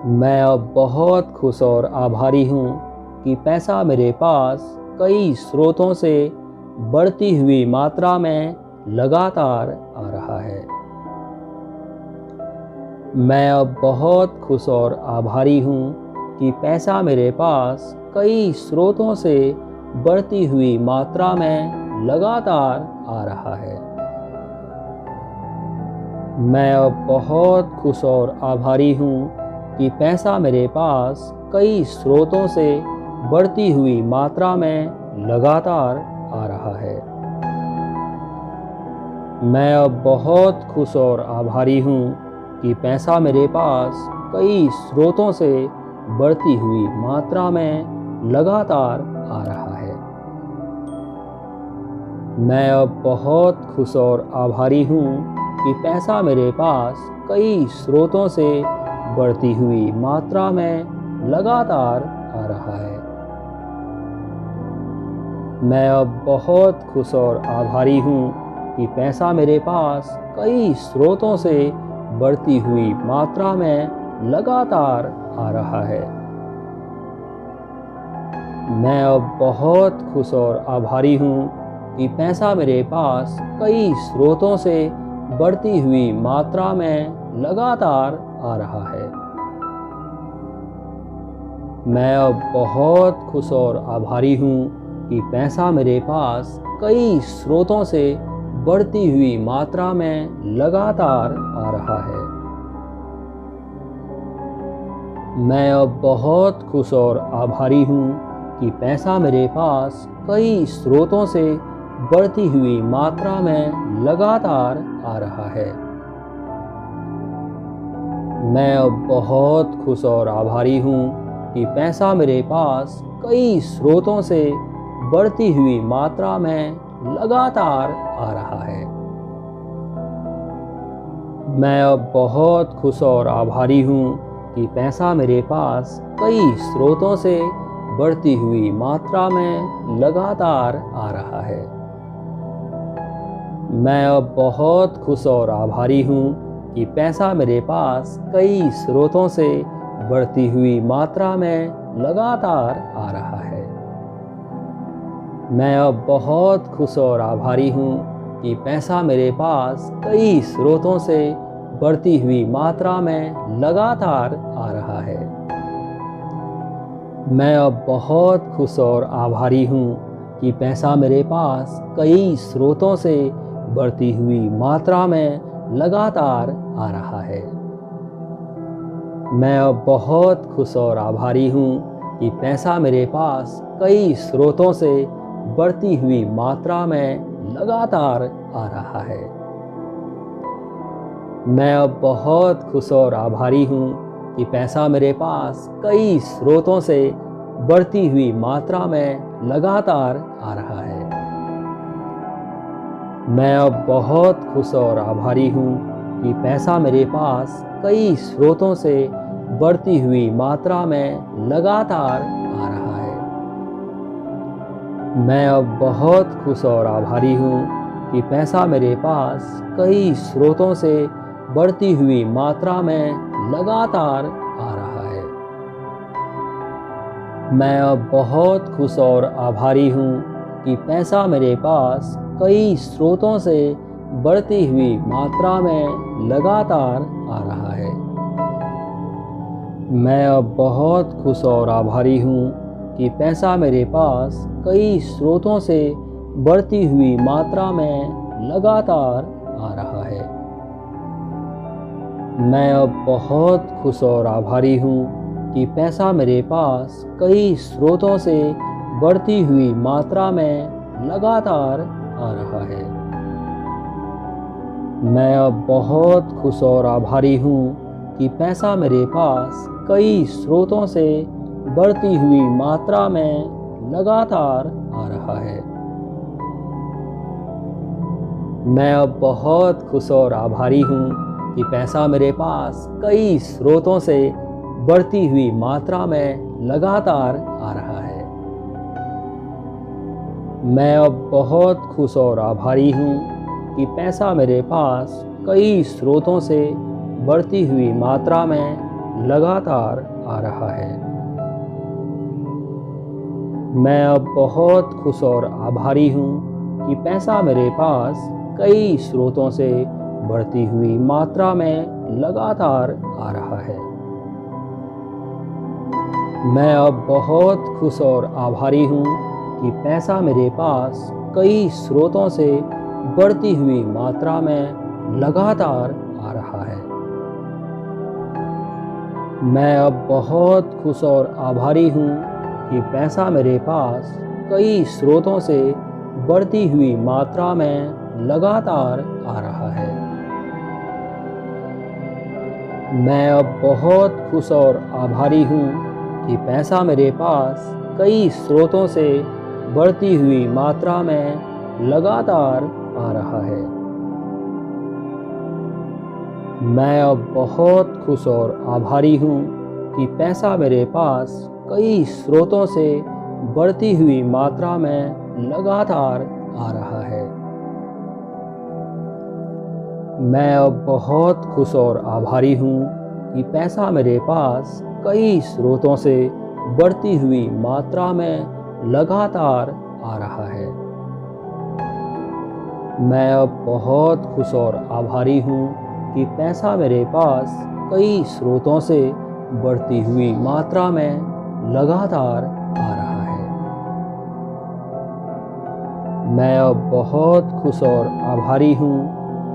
मैं अब बहुत खुश और आभारी हूँ कि पैसा मेरे पास कई स्रोतों से बढ़ती हुई मात्रा में लगातार आ रहा है। मैं अब बहुत खुश और आभारी हूँ कि पैसा मेरे पास कई स्रोतों से बढ़ती हुई मात्रा में लगातार आ रहा है। मैं अब बहुत खुश और आभारी हूँ कि पैसा मेरे पास कई स्रोतों से बढ़ती हुई मात्रा में लगातार आ रहा है। मैं अब बहुत खुश और आभारी हूँ कि पैसा मेरे पास कई स्रोतों से बढ़ती हुई मात्रा में लगातार आ रहा है। मैं अब बहुत खुश और आभारी हूँ कि पैसा मेरे पास कई स्रोतों से बढ़ती हुई मात्रा में लगातार आ रहा है। मैं अब बहुत खुश और आभारी हूँ कि पैसा मेरे पास कई स्रोतों से बढ़ती हुई मात्रा में लगातार आ रहा है। मैं अब बहुत खुश और आभारी हूँ कि पैसा मेरे पास कई स्रोतों से बढ़ती हुई मात्रा में लगातार आ रहा है। मैं अब बहुत खुश और आभारी हूँ कि पैसा मेरे पास कई स्रोतों से बढ़ती हुई मात्रा में लगातार आ रहा है। मैं अब बहुत खुश और आभारी हूँ कि पैसा मेरे पास कई स्रोतों से बढ़ती हुई मात्रा में लगातार आ रहा है। मैं अब बहुत खुश और आभारी हूँ कि पैसा मेरे पास कई स्रोतों से बढ़ती हुई मात्रा में लगातार आ रहा है। मैं अब बहुत खुश और आभारी हूँ कि पैसा मेरे पास कई स्रोतों से बढ़ती हुई मात्रा में लगातार आ रहा है। मैं अब बहुत खुश और आभारी हूँ कि पैसा मेरे पास कई स्रोतों से बढ़ती हुई मात्रा में लगातार आ रहा है। मैं अब बहुत खुश और आभारी हूँ कि पैसा मेरे पास कई स्रोतों से बढ़ती हुई मात्रा में लगातार आ रहा है। मैं अब बहुत खुश और आभारी हूँ कि पैसा मेरे पास कई स्रोतों से बढ़ती हुई मात्रा में लगातार आ रहा है। मैं अब बहुत खुश और आभारी हूँ कि पैसा मेरे पास कई स्रोतों से बढ़ती हुई मात्रा में लगातार आ रहा है। मैं अब बहुत खुश और आभारी हूँ कि पैसा मेरे पास कई स्रोतों से बढ़ती हुई मात्रा में लगातार आ रहा है। मैं अब बहुत खुश और आभारी हूँ कि पैसा मेरे पास कई स्रोतों से बढ़ती हुई मात्रा में लगातार आ रहा है। मैं अब बहुत खुश और आभारी हूँ कि पैसा मेरे पास कई स्रोतों से बढ़ती हुई मात्रा में लगातार आ रहा है। मैं अब बहुत खुश और आभारी हूँ कि पैसा मेरे पास कई स्रोतों से बढ़ती हुई मात्रा में लगातार आ रहा है। मैं अब बहुत खुश और आभारी हूँ कि पैसा मेरे पास कई स्रोतों से बढ़ती हुई मात्रा में लगातार आ रहा है। मैं अब बहुत खुश और आभारी हूँ कि पैसा मेरे पास कई स्रोतों से बढ़ती हुई मात्रा में लगातार आ रहा है। मैं अब बहुत खुश और आभारी हूँ कि पैसा मेरे पास कई स्रोतों से बढ़ती हुई मात्रा में लगातार आ रहा है। मैं अब बहुत खुश और आभारी हूँ कि पैसा मेरे पास कई स्रोतों से बढ़ती हुई मात्रा में लगातार आ रहा है। मैं अब बहुत खुश और आभारी हूँ कि पैसा मेरे पास कई स्रोतों से बढ़ती हुई मात्रा में लगातार आ रहा है। मैं अब बहुत खुश और आभारी हूँ कि पैसा मेरे पास कई स्रोतों से बढ़ती हुई मात्रा में लगातार आ रहा है। मैं अब बहुत खुश और आभारी हूँ कि पैसा मेरे पास कई स्रोतों से बढ़ती हुई मात्रा में लगातार आ रहा है। मैं अब बहुत खुश और आभारी हूँ कि पैसा मेरे पास कई स्रोतों से बढ़ती हुई मात्रा में लगातार आ रहा है। मैं अब बहुत खुश और आभारी हूँ कि पैसा मेरे पास कई स्रोतों से बढ़ती हुई मात्रा में लगातार आ रहा है। मैं अब बहुत खुश और आभारी हूँ कि पैसा मेरे पास कई स्रोतों से बढ़ती हुई मात्रा में लगातार आ रहा है। मैं अब बहुत खुश और आभारी हूँ कि पैसा मेरे पास कई स्रोतों से बढ़ती हुई मात्रा में लगातार आ रहा है। मैं अब बहुत खुश और आभारी हूँ कि पैसा मेरे पास कई स्रोतों से बढ़ती हुई मात्रा में लगातार आ रहा है। मैं अब बहुत खुश और आभारी हूँ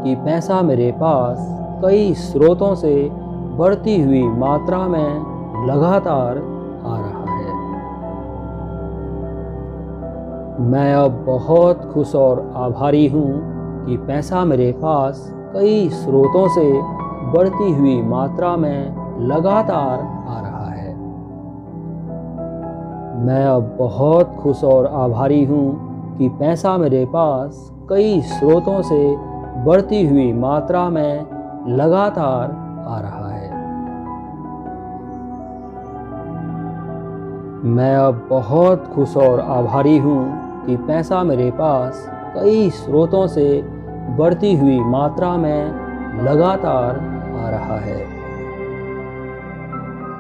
कि पैसा मेरे पास कई स्रोतों से बढ़ती हुई मात्रा में लगातार आ रहा है। मैं अब बहुत खुश और आभारी हूँ कि पैसा मेरे पास कई स्रोतों से बढ़ती हुई मात्रा में लगातार आ रहा है। मैं अब बहुत खुश और आभारी हूँ कि पैसा मेरे पास कई स्रोतों से बढ़ती हुई मात्रा में लगातार आ रहा है। मैं अब बहुत खुश और आभारी हूँ कि पैसा मेरे पास कई स्रोतों से बढ़ती हुई मात्रा में लगातार आ रहा है।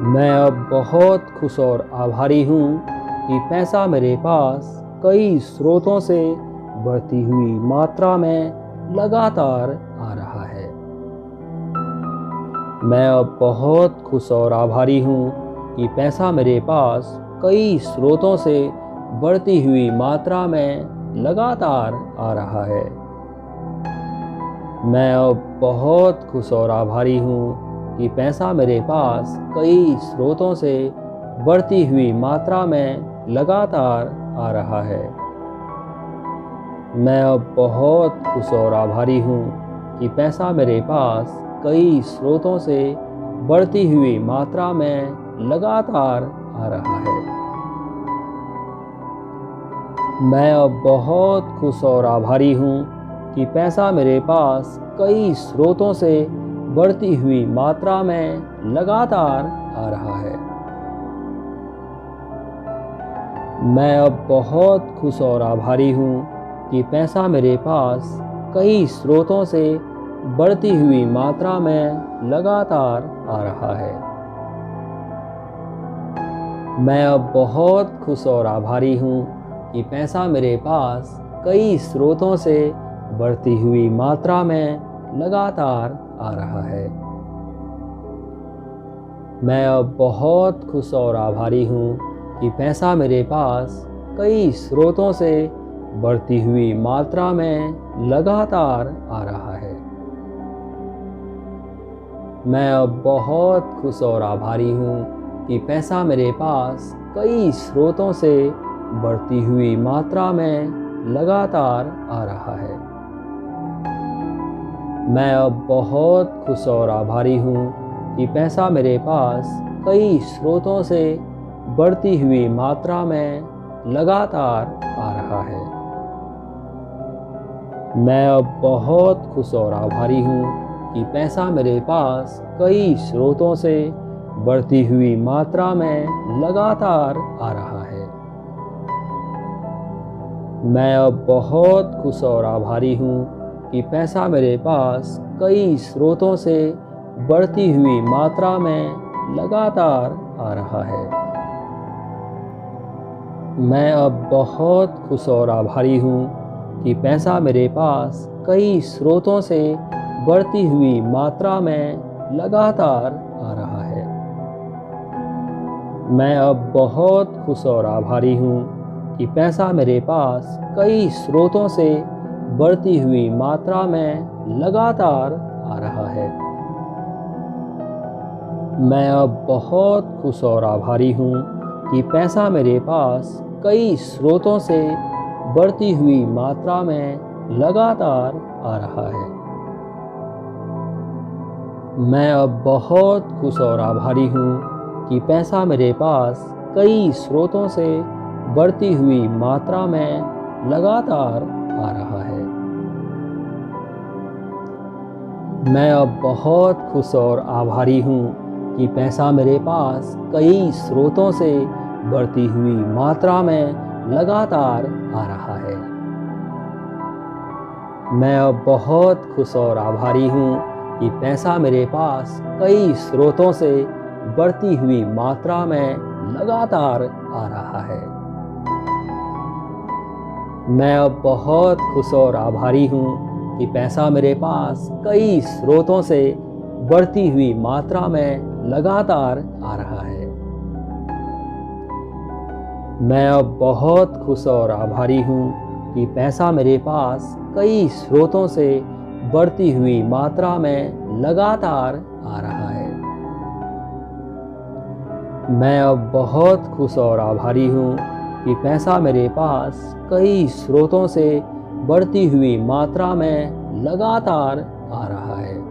मैं अब बहुत खुश और आभारी हूँ कि पैसा मेरे पास कई स्रोतों से बढ़ती हुई मात्रा में लगातार आ रहा है। मैं अब बहुत खुश और आभारी हूँ कि पैसा मेरे पास कई स्रोतों से बढ़ती हुई मात्रा में लगातार आ रहा है। मैं अब बहुत खुश और आभारी हूँ कि पैसा मेरे पास कई स्रोतों से बढ़ती हुई मात्रा में लगातार आ रहा है। मैं अब बहुत खुश और आभारी हूँ कि पैसा मेरे पास कई स्रोतों से बढ़ती हुई मात्रा में लगातार आ रहा है। मैं अब बहुत खुश और आभारी हूँ कि पैसा मेरे पास कई स्रोतों से बढ़ती हुई मात्रा में लगातार आ रहा है। मैं अब बहुत खुश और आभारी हूँ कि पैसा मेरे पास कई स्रोतों से बढ़ती हुई मात्रा में लगातार आ रहा है। मैं अब बहुत खुश और आभारी हूँ कि पैसा मेरे पास कई स्रोतों से बढ़ती हुई मात्रा में लगातार आ रहा है। मैं अब बहुत खुश और आभारी हूँ कि पैसा मेरे पास कई स्रोतों से बढ़ती हुई मात्रा में लगातार आ रहा है। मैं अब बहुत खुश और आभारी हूँ कि पैसा मेरे पास कई स्रोतों से बढ़ती हुई मात्रा में लगातार आ रहा है। मैं अब बहुत खुश और आभारी हूँ कि पैसा मेरे पास कई स्रोतों से बढ़ती हुई मात्रा में लगातार आ रहा है। मैं अब बहुत खुश और आभारी हूँ कि पैसा मेरे पास कई स्रोतों से बढ़ती हुई मात्रा में लगातार आ रहा है। मैं अब बहुत खुश और आभारी हूँ कि पैसा मेरे पास कई स्रोतों से बढ़ती हुई मात्रा में लगातार आ रहा है। मैं अब बहुत खुश और आभारी हूँ कि पैसा मेरे पास कई स्रोतों से बढ़ती हुई मात्रा में लगातार आ रहा है। मैं अब बहुत खुश और आभारी हूँ कि पैसा मेरे पास कई स्रोतों से बढ़ती हुई मात्रा में लगातार आ रहा है। मैं अब बहुत खुश और आभारी हूँ कि पैसा मेरे पास कई स्रोतों से बढ़ती हुई मात्रा में लगातार आ रहा है। मैं अब बहुत खुश और आभारी हूँ कि पैसा मेरे पास कई स्रोतों से बढ़ती हुई मात्रा में लगातार आ रहा है। मैं अब बहुत खुश और आभारी हूँ कि पैसा मेरे पास कई स्रोतों से बढ़ती हुई मात्रा में लगातार आ रहा है। मैं अब बहुत खुश और आभारी हूँ कि पैसा मेरे पास कई स्रोतों से बढ़ती हुई मात्रा में लगातार आ रहा है। मैं अब बहुत खुश और आभारी हूँ कि पैसा मेरे पास कई स्रोतों से बढ़ती हुई मात्रा में लगातार आ रहा है। मैं अब बहुत खुश और आभारी हूँ कि पैसा मेरे पास कई स्रोतों से बढ़ती हुई मात्रा में लगातार आ रहा है। मैं अब बहुत खुश और आभारी हूँ कि पैसा मेरे पास कई स्रोतों से बढ़ती हुई मात्रा में लगातार आ रहा है।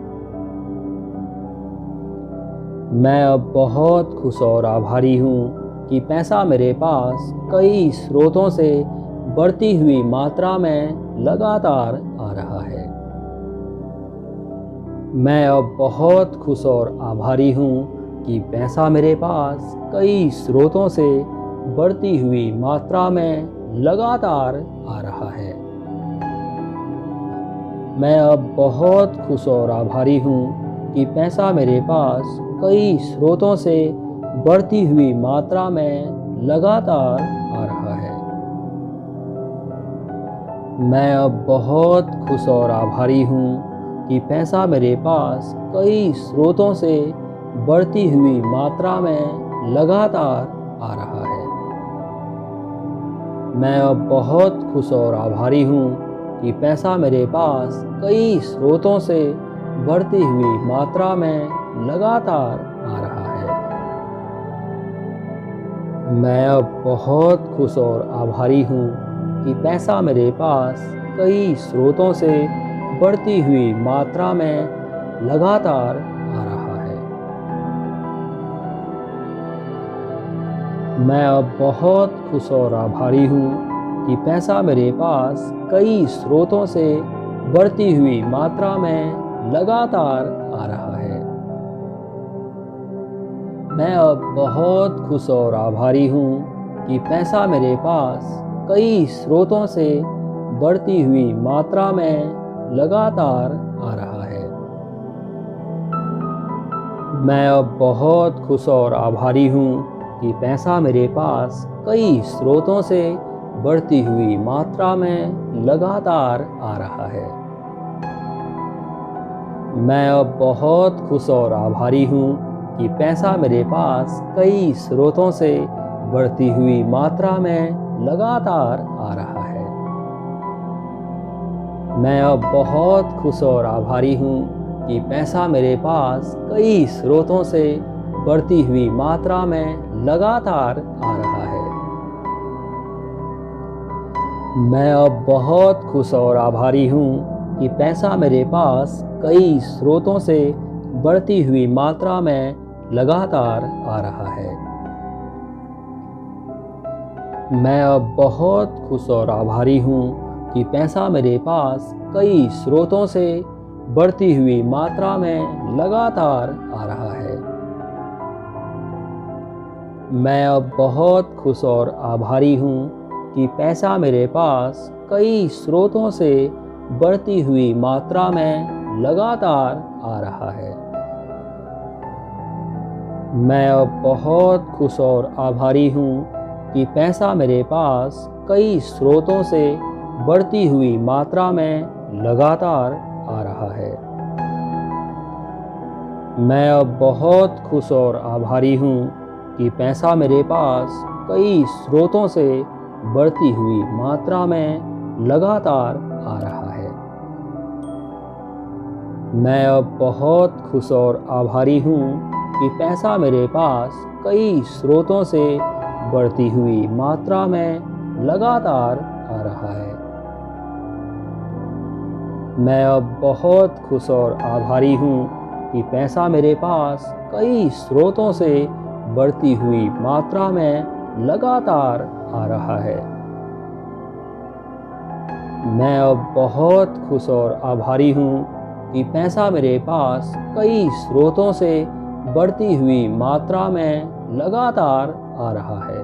मैं अब बहुत खुश और आभारी हूँ कि पैसा मेरे पास कई स्रोतों से बढ़ती हुई मात्रा में लगातार आ रहा है। मैं अब बहुत खुश और आभारी हूँ कि पैसा मेरे पास कई स्रोतों से बढ़ती हुई मात्रा में लगातार आ रहा है। मैं अब बहुत खुश और आभारी हूँ कि पैसा मेरे पास कई स्रोतों से बढ़ती हुई मात्रा में लगातार आ रहा है। मैं अब बहुत खुश और आभारी हूँ कि पैसा मेरे पास कई स्रोतों से बढ़ती हुई मात्रा में लगातार आ रहा है। मैं अब बहुत खुश और आभारी हूँ कि पैसा मेरे पास कई स्रोतों से बढ़ती हुई मात्रा में लगातार आ रहा है। मैं अब बहुत खुश और आभारी हूँ कि पैसा मेरे पास कई स्रोतों से बढ़ती हुई मात्रा में लगातार आ रहा है। मैं अब बहुत खुश और आभारी हूँ कि पैसा मेरे पास कई स्रोतों से बढ़ती हुई मात्रा में लगातार आ रहा है। मैं अब बहुत खुश और आभारी हूँ कि पैसा मेरे पास कई स्रोतों से बढ़ती हुई मात्रा में लगातार आ रहा है। मैं अब बहुत खुश और आभारी हूँ कि पैसा मेरे पास कई स्रोतों से बढ़ती हुई मात्रा में लगातार आ रहा है। मैं अब बहुत खुश और आभारी हूँ कि पैसा मेरे पास कई स्रोतों से बढ़ती हुई मात्रा में लगातार आ रहा है। मैं अब बहुत खुश और आभारी हूँ कि पैसा मेरे पास कई स्रोतों से बढ़ती हुई मात्रा में लगातार आ रहा है। मैं अब बहुत खुश और आभारी हूँ कि पैसा मेरे पास कई स्रोतों से बढ़ती हुई मात्रा में लगातार आ रहा है। मैं अब बहुत खुश और आभारी हूँ कि पैसा मेरे पास कई स्रोतों से बढ़ती हुई मात्रा में लगातार आ रहा है। मैं अब बहुत खुश और आभारी हूँ कि पैसा मेरे पास कई स्रोतों से बढ़ती हुई मात्रा में लगातार आ रहा है। मैं अब बहुत खुश और आभारी हूँ कि पैसा मेरे पास कई स्रोतों से बढ़ती हुई मात्रा में लगातार आ रहा है। मैं अब बहुत खुश और आभारी हूँ कि पैसा मेरे पास कई स्रोतों से बढ़ती हुई मात्रा में लगातार आ रहा है। मैं अब बहुत खुश और आभारी हूँ कि पैसा मेरे पास कई स्रोतों से बढ़ती हुई मात्रा में लगातार आ रहा है। मैं अब बहुत खुश और आभारी हूँ कि पैसा मेरे पास कई स्रोतों से बढ़ती हुई मात्रा में लगातार आ रहा है। मैं अब बहुत खुश और आभारी हूँ कि पैसा मेरे पास कई स्रोतों से बढ़ती हुई मात्रा में लगातार आ रहा है।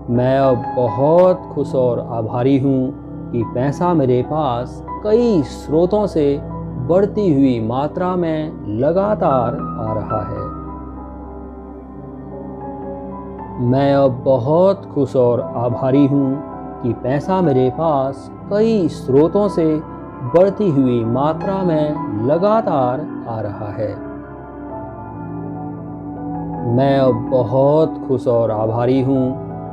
मैं अब बहुत खुश और आभारी हूँ कि पैसा मेरे पास कई स्रोतों से बढ़ती हुई मात्रा में लगातार आ रहा है। मैं अब बहुत खुश और आभारी हूँ कि पैसा मेरे पास कई स्रोतों से बढ़ती हुई मात्रा में लगातार आ रहा है। मैं अब बहुत खुश और आभारी हूँ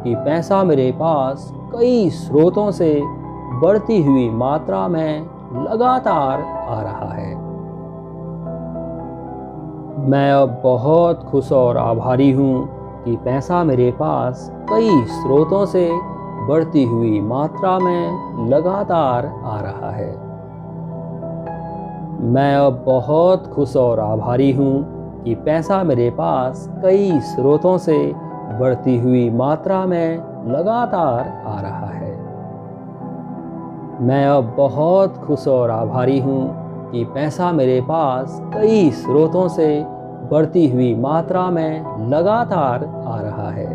कि पैसा मेरे पास कई स्रोतों से बढ़ती हुई मात्रा में लगातार आ रहा है। मैं अब बहुत खुश और आभारी हूँ कि पैसा मेरे पास कई स्रोतों से बढ़ती हुई मात्रा में लगातार आ रहा है। मैं अब बहुत खुश और आभारी हूँ कि पैसा मेरे पास कई स्रोतों से बढ़ती हुई मात्रा में लगातार आ रहा है। मैं अब बहुत खुश और आभारी हूँ कि पैसा मेरे पास कई स्रोतों से बढ़ती हुई मात्रा में लगातार आ रहा है।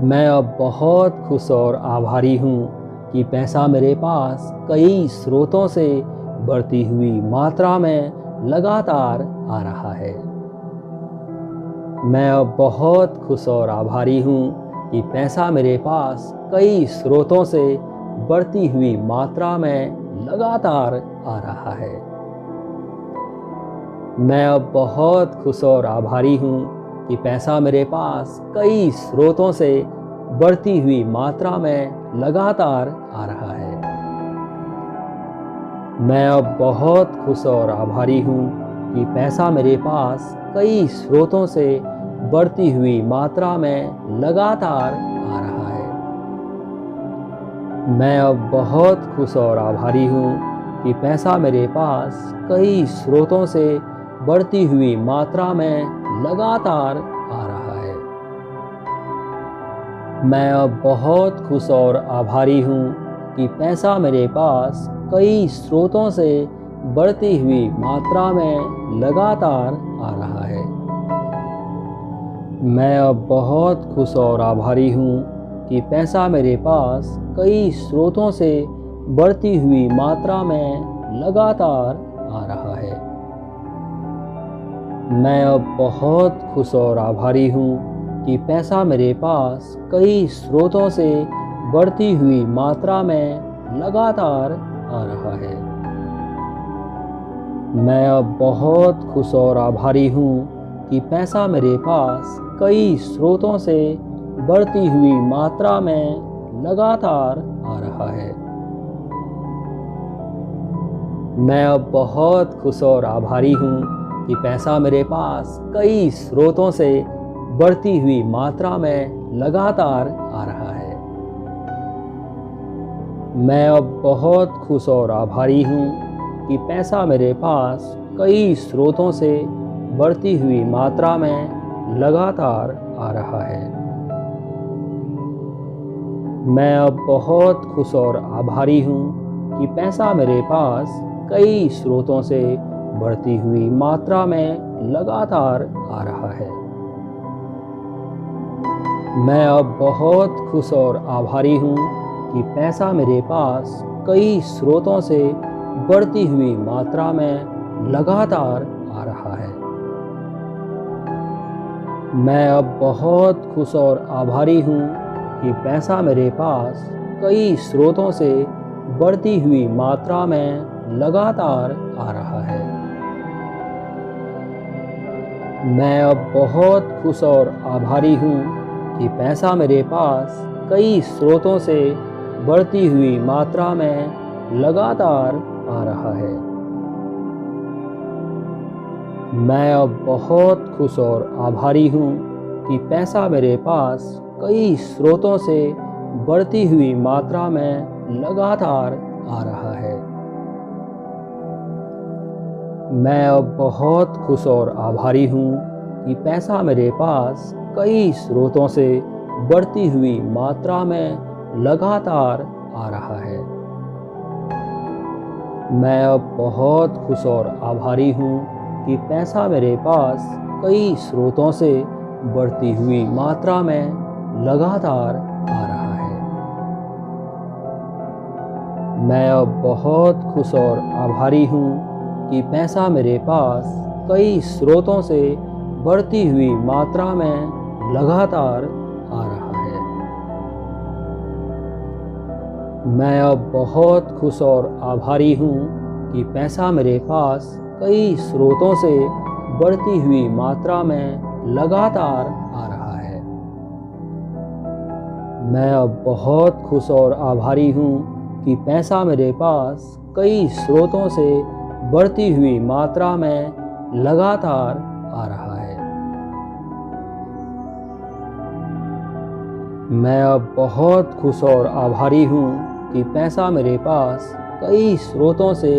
मैं अब बहुत खुश और आभारी हूँ कि पैसा मेरे पास कई स्रोतों से बढ़ती हुई मात्रा में लगातार आ रहा है। मैं अब बहुत खुश और आभारी हूँ कि पैसा मेरे पास कई स्रोतों से बढ़ती हुई मात्रा में लगातार आ रहा है। मैं अब बहुत खुश और आभारी हूँ कि पैसा मेरे पास कई स्रोतों से बढ़ती हुई मात्रा में लगातार आ रहा है। मैं अब बहुत खुश और आभारी हूँ कि पैसा मेरे पास कई स्रोतों से बढ़ती हुई मात्रा में लगातार आ रहा है। मैं अब बहुत खुश और आभारी हूँ कि पैसा मेरे पास कई स्रोतों से बढ़ती हुई मात्रा में लगातार आ रहा है। मैं अब बहुत खुश और आभारी हूँ कि पैसा मेरे पास कई स्रोतों से बढ़ती हुई मात्रा में लगातार आ रहा है। मैं अब बहुत खुश और आभारी हूँ कि पैसा मेरे पास कई स्रोतों से बढ़ती हुई मात्रा में लगातार आ रहा है। मैं अब बहुत खुश और आभारी हूँ कि पैसा मेरे पास कई स्रोतों से बढ़ती हुई मात्रा में लगातार आ रहा है। मैं अब बहुत खुश और आभारी हूँ कि पैसा मेरे पास कई स्रोतों से बढ़ती हुई मात्रा में लगातार आ रहा है। मैं अब बहुत खुश और आभारी हूँ कि पैसा मेरे पास कई स्रोतों से बढ़ती हुई मात्रा में लगातार आ रहा है। मैं अब बहुत खुश और आभारी हूँ कि पैसा मेरे पास कई स्रोतों से बढ़ती हुई मात्रा में लगातार आ रहा है। मैं अब बहुत खुश और आभारी हूँ कि पैसा मेरे पास कई स्रोतों से बढ़ती हुई मात्रा में लगातार आ रहा है। मैं अब बहुत खुश और आभारी हूँ कि पैसा मेरे पास कई स्रोतों से बढ़ती हुई मात्रा में लगातार आ रहा है। मैं अब बहुत खुश और आभारी हूँ कि पैसा मेरे पास कई स्रोतों से बढ़ती हुई मात्रा में लगातार आ रहा है। मैं अब बहुत खुश और आभारी हूँ कि पैसा मेरे पास कई स्रोतों से बढ़ती हुई मात्रा में लगातार आ रहा है। मैं अब बहुत खुश और आभारी हूँ कि पैसा मेरे पास कई स्रोतों से बढ़ती हुई मात्रा में लगातार आ रहा है। मैं अब बहुत खुश और आभारी हूँ कि पैसा मेरे पास कई स्रोतों से बढ़ती हुई मात्रा में लगातार आ रहा है। मैं अब बहुत खुश और आभारी हूँ कि पैसा मेरे पास कई स्रोतों से बढ़ती हुई मात्रा में लगातार आ रहा है। मैं अब बहुत खुश और आभारी हूँ कि पैसा मेरे पास कई स्रोतों से बढ़ती हुई मात्रा में लगातार आ रहा है। मैं अब बहुत खुश और आभारी हूँ कि पैसा मेरे पास कई स्रोतों से बढ़ती हुई मात्रा में लगातार आ रहा है। मैं अब बहुत खुश और आभारी हूँ कि पैसा मेरे पास कई स्रोतों से बढ़ती हुई मात्रा में लगातार आ रहा है। मैं अब बहुत खुश और आभारी हूँ कि पैसा मेरे पास कई स्रोतों से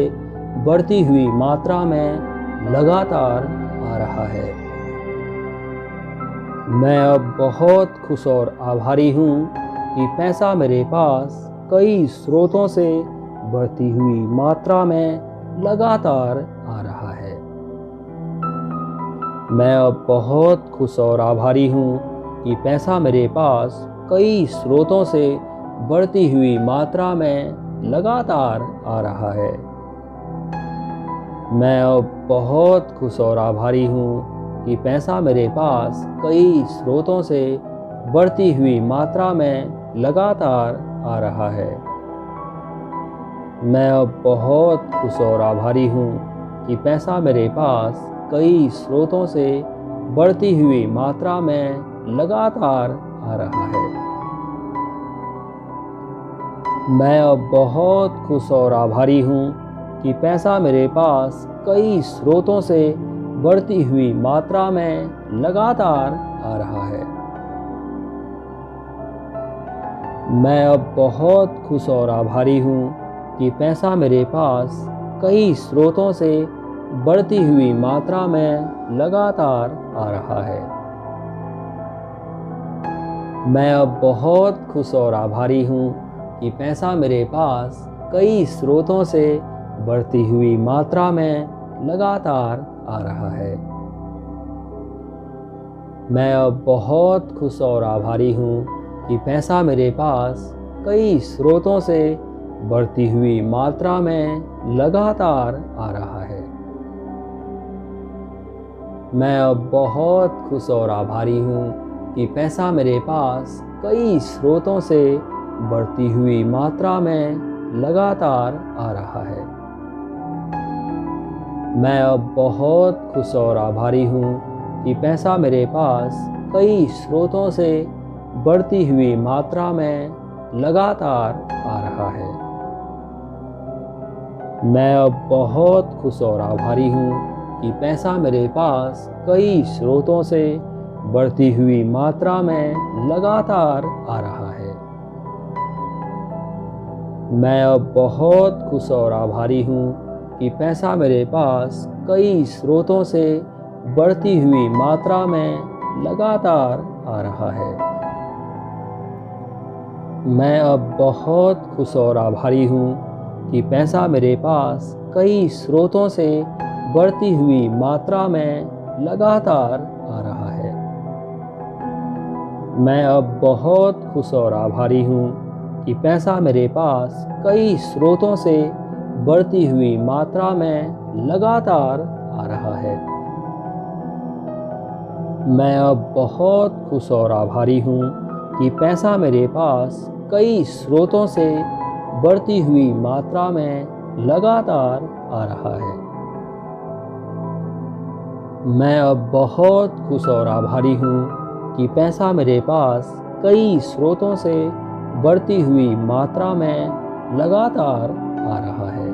बढ़ती हुई मात्रा में लगातार आ रहा है। मैं अब बहुत खुश और आभारी हूँ कि पैसा मेरे पास कई स्रोतों से बढ़ती हुई मात्रा में लगातार आ रहा है। मैं अब बहुत खुश और आभारी हूँ कि पैसा मेरे पास कई स्रोतों से बढ़ती हुई मात्रा में लगातार आ रहा है। मैं अब बहुत खुश और आभारी हूँ कि पैसा मेरे पास कई स्रोतों से बढ़ती हुई मात्रा में लगातार आ रहा है। मैं अब बहुत खुश और आभारी हूँ कि पैसा मेरे पास कई स्रोतों से बढ़ती हुई मात्रा में लगातार आ रहा है। मैं अब बहुत खुश और आभारी हूँ कि पैसा मेरे पास कई स्रोतों से बढ़ती हुई मात्रा में लगातार आ रहा है। मैं अब बहुत खुश और आभारी हूँ कि पैसा मेरे पास कई स्रोतों से बढ़ती हुई मात्रा में लगातार आ रहा है। मैं अब बहुत खुश और आभारी हूँ कि पैसा मेरे पास कई स्रोतों से बढ़ती हुई मात्रा में लगातार आ रहा है। मैं अब बहुत खुश और आभारी हूँ कि पैसा मेरे पास कई स्रोतों से बढ़ती हुई मात्रा में लगातार आ रहा है। मैं अब बहुत खुश और आभारी हूँ कि पैसा मेरे पास कई स्रोतों से बढ़ती हुई मात्रा में लगातार आ रहा है। मैं अब बहुत खुश और आभारी हूँ कि पैसा मेरे पास कई स्रोतों से बढ़ती हुई मात्रा में लगातार आ रहा है। मैं अब बहुत खुश और आभारी हूँ कि पैसा मेरे पास कई स्रोतों से बढ़ती हुई मात्रा में लगातार आ रहा है। मैं अब बहुत खुश और आभारी हूँ कि पैसा मेरे पास कई स्रोतों से बढ़ती हुई मात्रा में लगातार आ रहा है। मैं अब बहुत खुश और आभारी हूँ कि पैसा मेरे पास कई स्रोतों से बढ़ती हुई मात्रा में लगातार आ रहा है। मैं अब बहुत खुश और आभारी हूँ कि पैसा मेरे पास कई स्रोतों से बढ़ती हुई मात्रा में लगातार आ रहा है। मैं अब बहुत खुश और आभारी हूँ कि पैसा मेरे पास कई स्रोतों से बढ़ती हुई मात्रा में लगातार आ रहा है। मैं अब बहुत खुश और आभारी हूँ कि पैसा मेरे पास कई स्रोतों से बढ़ती हुई मात्रा में लगातार आ रहा है।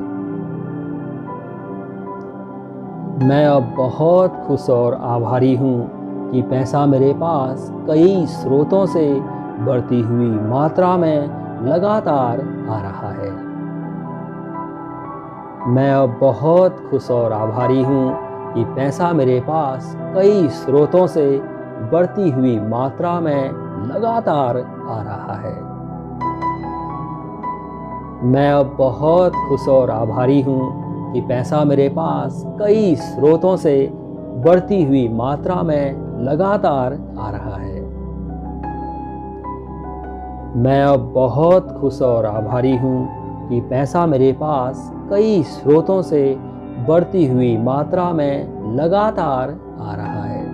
मैं अब बहुत खुश और आभारी हूँ कि पैसा मेरे पास कई स्रोतों से बढ़ती हुई मात्रा में लगातार आ रहा है। मैं अब बहुत खुश और आभारी हूँ कि पैसा मेरे पास कई स्रोतों से बढ़ती हुई मात्रा में लगातार आ रहा है। मैं अब बहुत खुश और आभारी हूँ कि पैसा मेरे पास कई स्रोतों से बढ़ती हुई मात्रा में लगातार आ रहा है। मैं अब बहुत खुश और आभारी हूँ कि पैसा मेरे पास कई स्रोतों से बढ़ती हुई मात्रा में लगातार आ रहा है।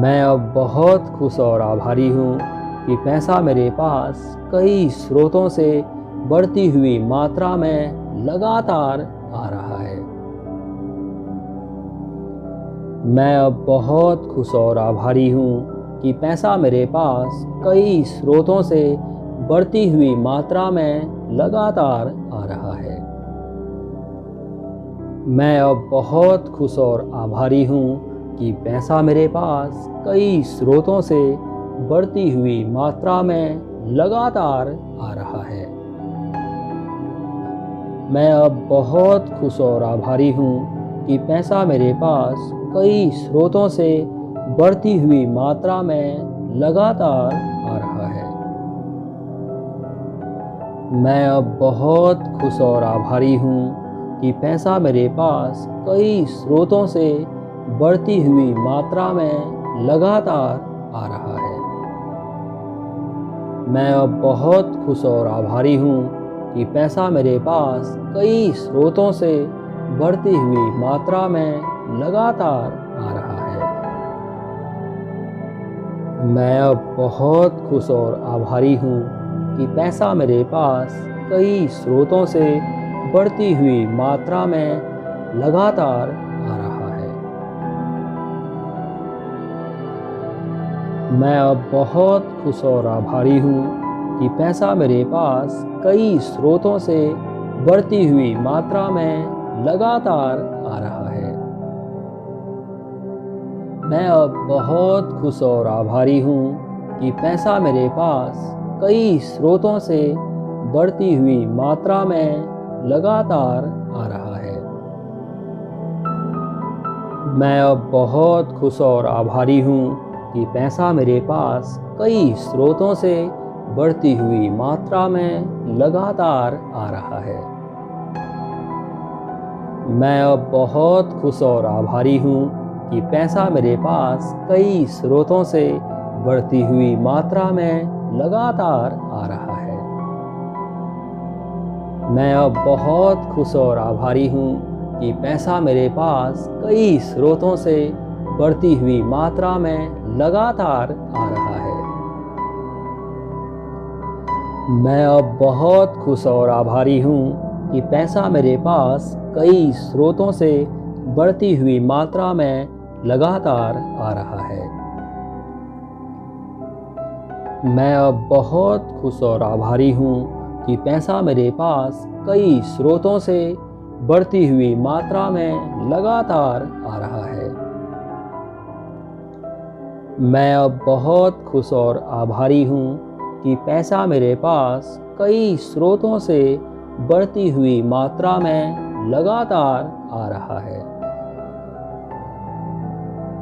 मैं अब बहुत खुश और आभारी हूँ कि पैसा मेरे पास कई स्रोतों से बढ़ती हुई मात्रा में लगातार आ रहा है। मैं अब बहुत खुश और आभारी हूँ कि पैसा मेरे पास कई स्रोतों से बढ़ती हुई मात्रा में लगातार आ रहा है। मैं अब बहुत खुश और आभारी हूँ कि पैसा मेरे पास कई स्रोतों से बढ़ती हुई मात्रा में लगातार आ रहा है। मैं अब बहुत खुश और आभारी हूँ कि पैसा मेरे पास कई स्रोतों से बढ़ती हुई मात्रा में लगातार आ रहा है। मैं अब बहुत खुश और आभारी हूँ कि पैसा मेरे पास कई स्रोतों से बढ़ती हुई मात्रा में लगातार आ रहा है। मैं अब बहुत खुश और आभारी हूँ कि पैसा मेरे पास कई स्रोतों से बढ़ती हुई मात्रा में लगातार आ रहा है। मैं अब बहुत खुश और आभारी हूँ कि पैसा मेरे पास कई स्रोतों से बढ़ती हुई मात्रा में लगातार आ रहा है। मैं अब बहुत खुश और आभारी हूँ कि पैसा मेरे पास कई स्रोतों से बढ़ती हुई मात्रा में लगातार आ रहा है। मैं अब बहुत खुश और आभारी हूँ कि पैसा मेरे पास कई स्रोतों से बढ़ती हुई मात्रा में लगातार आ रहा है। मैं अब बहुत खुश और आभारी हूँ कि पैसा मेरे पास कई स्रोतों से बढ़ती हुई मात्रा में लगातार आ रहा है। मैं अब बहुत खुश और आभारी हूँ कि पैसा मेरे पास कई स्रोतों से बढ़ती हुई मात्रा में लगातार आ रहा है। मैं अब बहुत खुश और आभारी हूँ कि पैसा मेरे पास कई स्रोतों से बढ़ती हुई मात्रा में लगातार आ रहा है। मैं अब बहुत खुश और आभारी हूँ कि पैसा मेरे पास कई स्रोतों से बढ़ती हुई मात्रा में लगातार आ रहा है। मैं अब बहुत खुश और आभारी हूँ कि पैसा मेरे पास कई स्रोतों से बढ़ती हुई मात्रा में लगातार आ रहा है। मैं अब बहुत खुश और आभारी हूँ कि पैसा मेरे पास कई स्रोतों से बढ़ती हुई मात्रा में लगातार आ रहा है।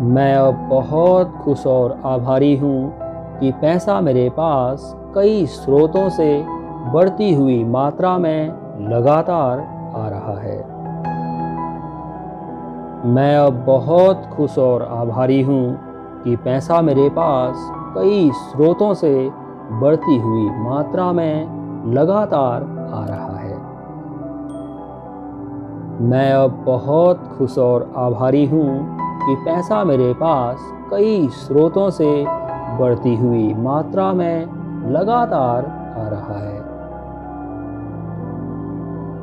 मैं अब बहुत खुश और आभारी हूँ कि पैसा मेरे पास कई स्रोतों से बढ़ती हुई मात्रा में लगातार आ रहा है। मैं अब बहुत खुश और आभारी हूँ कि पैसा मेरे पास कई स्रोतों से बढ़ती हुई मात्रा में लगातार आ रहा है। मैं अब बहुत खुश और आभारी हूँ कि पैसा मेरे पास कई स्रोतों से बढ़ती हुई मात्रा में लगातार आ रहा है।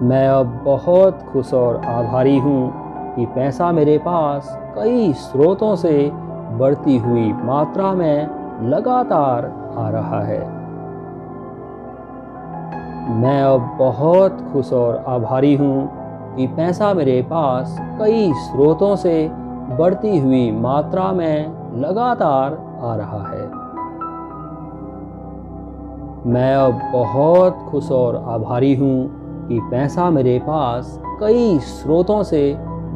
मैं अब बहुत खुश और आभारी हूँ कि पैसा मेरे पास कई स्रोतों से बढ़ती हुई मात्रा में लगातार आ रहा है। मैं अब बहुत खुश और आभारी हूँ कि पैसा मेरे पास कई स्रोतों से बढ़ती हुई मात्रा में लगातार आ रहा है। मैं अब बहुत खुश और आभारी हूँ कि पैसा मेरे पास कई स्रोतों से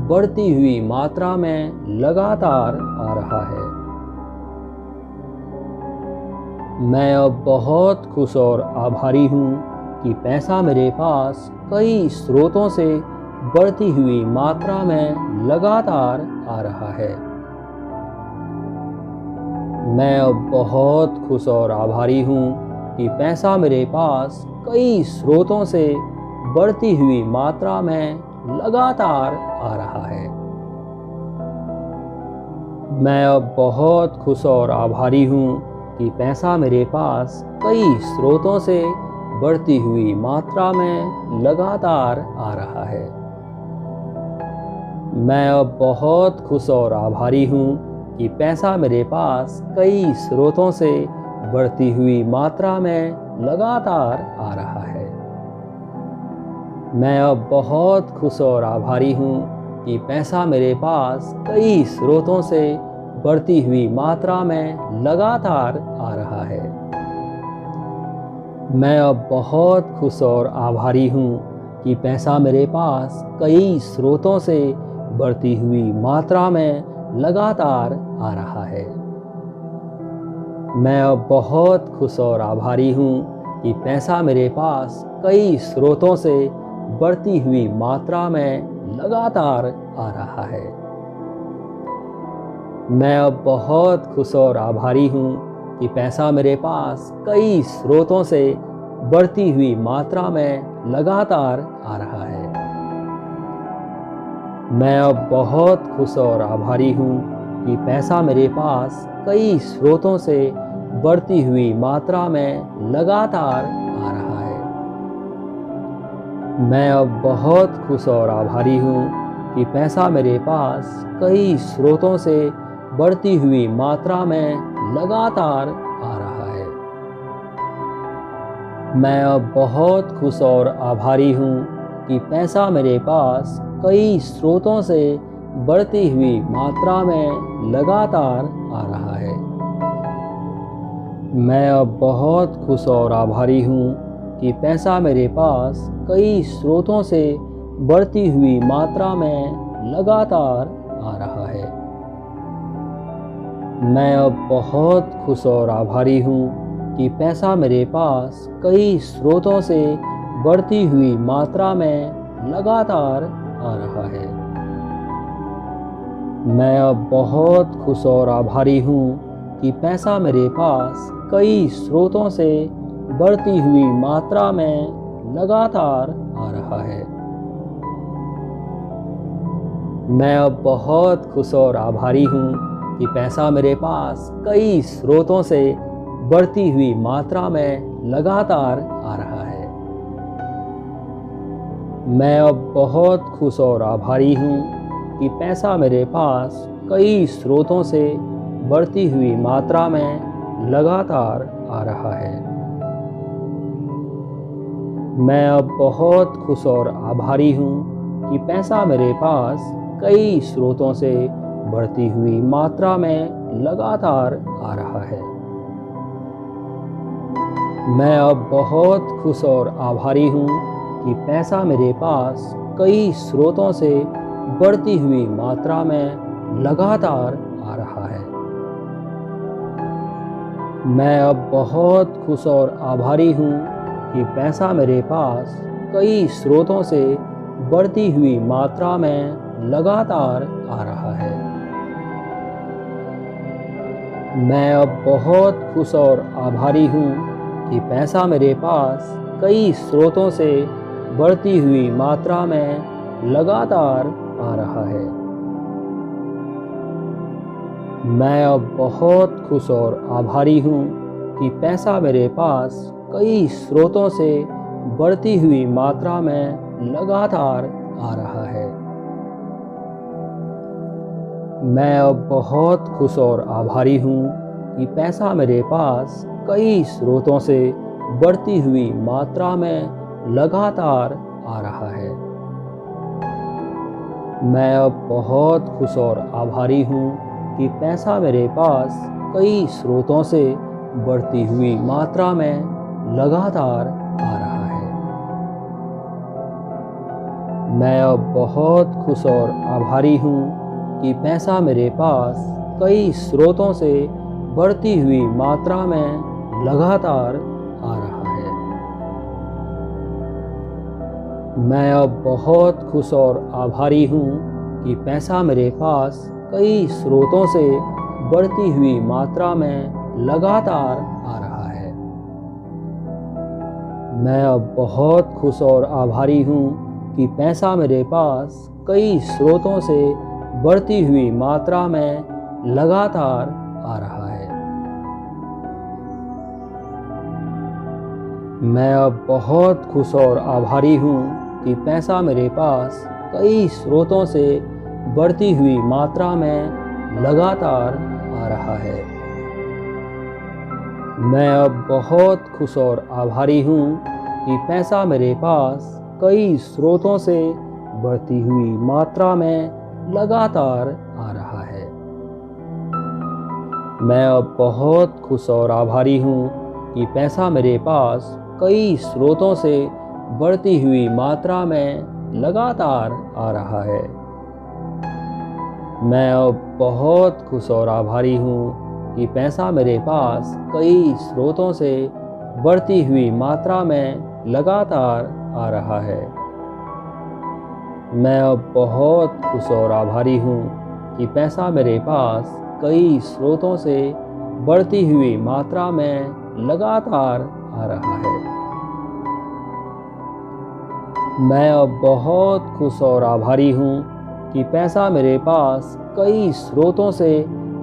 बढ़ती हुई मात्रा में लगातार आ रहा है। मैं अब बहुत खुश और आभारी हूँ कि पैसा मेरे पास कई स्रोतों से बढ़ती हुई मात्रा में लगातार आ रहा है। मैं अब बहुत खुश और आभारी हूँ कि पैसा मेरे पास कई स्रोतों से बढ़ती हुई मात्रा में लगातार आ रहा है। मैं अब बहुत खुश और आभारी हूँ कि पैसा मेरे पास कई स्रोतों से बढ़ती हुई मात्रा में लगातार आ रहा है। मैं अब बहुत खुश और आभारी हूँ कि पैसा मेरे पास कई स्रोतों से बढ़ती हुई मात्रा में लगातार आ रहा है। मैं अब बहुत खुश और आभारी हूँ कि पैसा मेरे पास कई स्रोतों से बढ़ती हुई मात्रा में लगातार आ रहा है। मैं अब बहुत खुश और आभारी हूँ कि पैसा मेरे पास कई स्रोतों से बढ़ती हुई मात्रा में लगातार आ रहा है। मैं अब बहुत खुश और आभारी हूँ कि पैसा मेरे पास कई स्रोतों से बढ़ती हुई मात्रा में लगातार आ रहा है। मैं अब बहुत खुश और आभारी हूँ कि पैसा मेरे पास कई स्रोतों से बढ़ती हुई मात्रा में लगातार आ रहा है। मैं अब बहुत खुश और आभारी हूँ कि पैसा मेरे पास कई स्रोतों से बढ़ती हुई मात्रा में लगातार आ रहा है। मैं अब बहुत खुश और आभारी हूँ कि पैसा मेरे पास कई स्रोतों से बढ़ती हुई मात्रा में लगातार आ रहा है। मैं अब बहुत खुश और आभारी हूँ कि पैसा मेरे पास कई स्रोतों से बढ़ती हुई मात्रा में लगातार आ रहा है। मैं अब बहुत खुश और आभारी हूँ कि पैसा मेरे पास कई स्रोतों से बढ़ती हुई मात्रा में लगातार आ रहा है। मैं अब बहुत खुश और आभारी हूँ कि पैसा मेरे पास कई स्रोतों से बढ़ती हुई मात्रा में लगातार आ रहा है। मैं अब बहुत खुश और आभारी हूँ कि पैसा मेरे पास कई स्रोतों से बढ़ती हुई मात्रा में लगातार आ रहा है। मैं अब बहुत खुश और आभारी हूँ कि पैसा मेरे पास कई स्रोतों से बढ़ती हुई मात्रा में लगातार आ रहा है। मैं अब बहुत खुश और आभारी हूँ कि पैसा मेरे पास कई स्रोतों से बढ़ती हुई मात्रा में लगातार आ रहा है। मैं अब बहुत खुश और आभारी हूँ कि पैसा मेरे पास कई स्रोतों से बढ़ती हुई मात्रा में लगातार आ रहा है। मैं अब बहुत खुश और आभारी हूँ कि पैसा मेरे पास कई स्रोतों से बढ़ती हुई मात्रा में लगातार आ रहा है। मैं अब बहुत खुश और आभारी हूँ कि पैसा मेरे पास कई स्रोतों से बढ़ती हुई मात्रा में लगातार आ रहा है। मैं अब बहुत खुश और आभारी हूँ कि पैसा मेरे पास कई स्रोतों से बढ़ती हुई मात्रा में लगातार आ रहा है। मैं अब बहुत खुश और आभारी हूँ कि पैसा मेरे पास कई स्रोतों से बढ़ती हुई मात्रा में लगातार आ रहा है। मैं अब बहुत खुश और आभारी हूँ कि पैसा मेरे पास कई स्रोतों से बढ़ती हुई मात्रा में लगातार आ रहा है। मैं अब बहुत खुश और आभारी हूँ कि पैसा मेरे पास कई स्रोतों से बढ़ती हुई मात्रा में लगातार आ रहा है। मैं अब बहुत खुश और आभारी हूँ कि पैसा मेरे पास कई स्रोतों से बढ़ती हुई मात्रा में लगातार आ रहा है। मैं अब बहुत खुश और आभारी हूँ कि पैसा मेरे पास कई स्रोतों से बढ़ती हुई मात्रा में लगातार आ रहा है। मैं अब बहुत खुश और आभारी हूँ कि पैसा मेरे पास कई स्रोतों से बढ़ती हुई मात्रा में लगातार आ रहा है। मैं अब बहुत खुश और आभारी हूँ कि पैसा मेरे पास कई स्रोतों से बढ़ती हुई मात्रा में लगातार आ रहा है। मैं अब बहुत खुश और आभारी हूँ कि पैसा मेरे पास कई स्रोतों से बढ़ती हुई मात्रा में लगातार आ रहा है। मैं अब बहुत खुश और आभारी हूँ कि पैसा मेरे पास कई स्रोतों से बढ़ती हुई मात्रा में लगातार आ रहा है। मैं अब बहुत खुश और आभारी हूँ कि पैसा मेरे पास कई स्रोतों से बढ़ती हुई मात्रा में लगातार आ रहा है। मैं अब बहुत खुश और आभारी हूँ कि पैसा मेरे पास कई स्रोतों से बढ़ती हुई मात्रा में लगातार आ रहा है। मैं अब बहुत खुश और आभारी हूँ कि पैसा मेरे पास कई स्रोतों से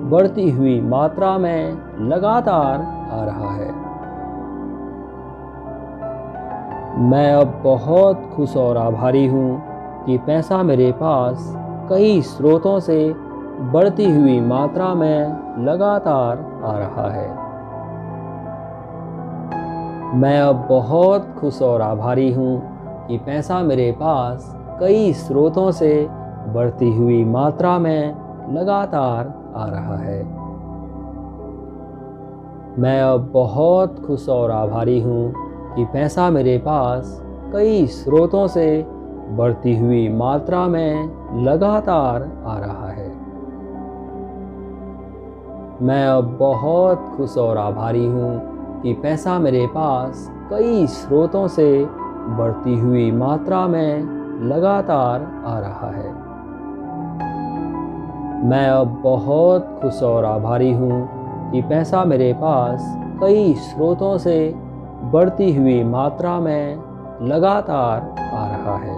बढ़ती हुई मात्रा में लगातार आ रहा है। मैं अब बहुत खुश और आभारी हूँ कि पैसा मेरे पास कई स्रोतों से बढ़ती हुई मात्रा में लगातार आ रहा है। मैं अब बहुत खुश और आभारी हूँ कि पैसा मेरे पास कई स्रोतों से बढ़ती हुई मात्रा में लगातार आ रहा है। मैं अब बहुत खुश और आभारी हूँ कि पैसा मेरे पास कई स्रोतों से बढ़ती हुई मात्रा में लगातार आ रहा है। मैं अब बहुत खुश और आभारी हूँ कि पैसा मेरे पास कई स्रोतों से बढ़ती हुई मात्रा में लगातार आ रहा है। मैं अब बहुत खुश और आभारी हूँ कि पैसा मेरे पास कई स्रोतों से बढ़ती हुई मात्रा में लगातार आ रहा है।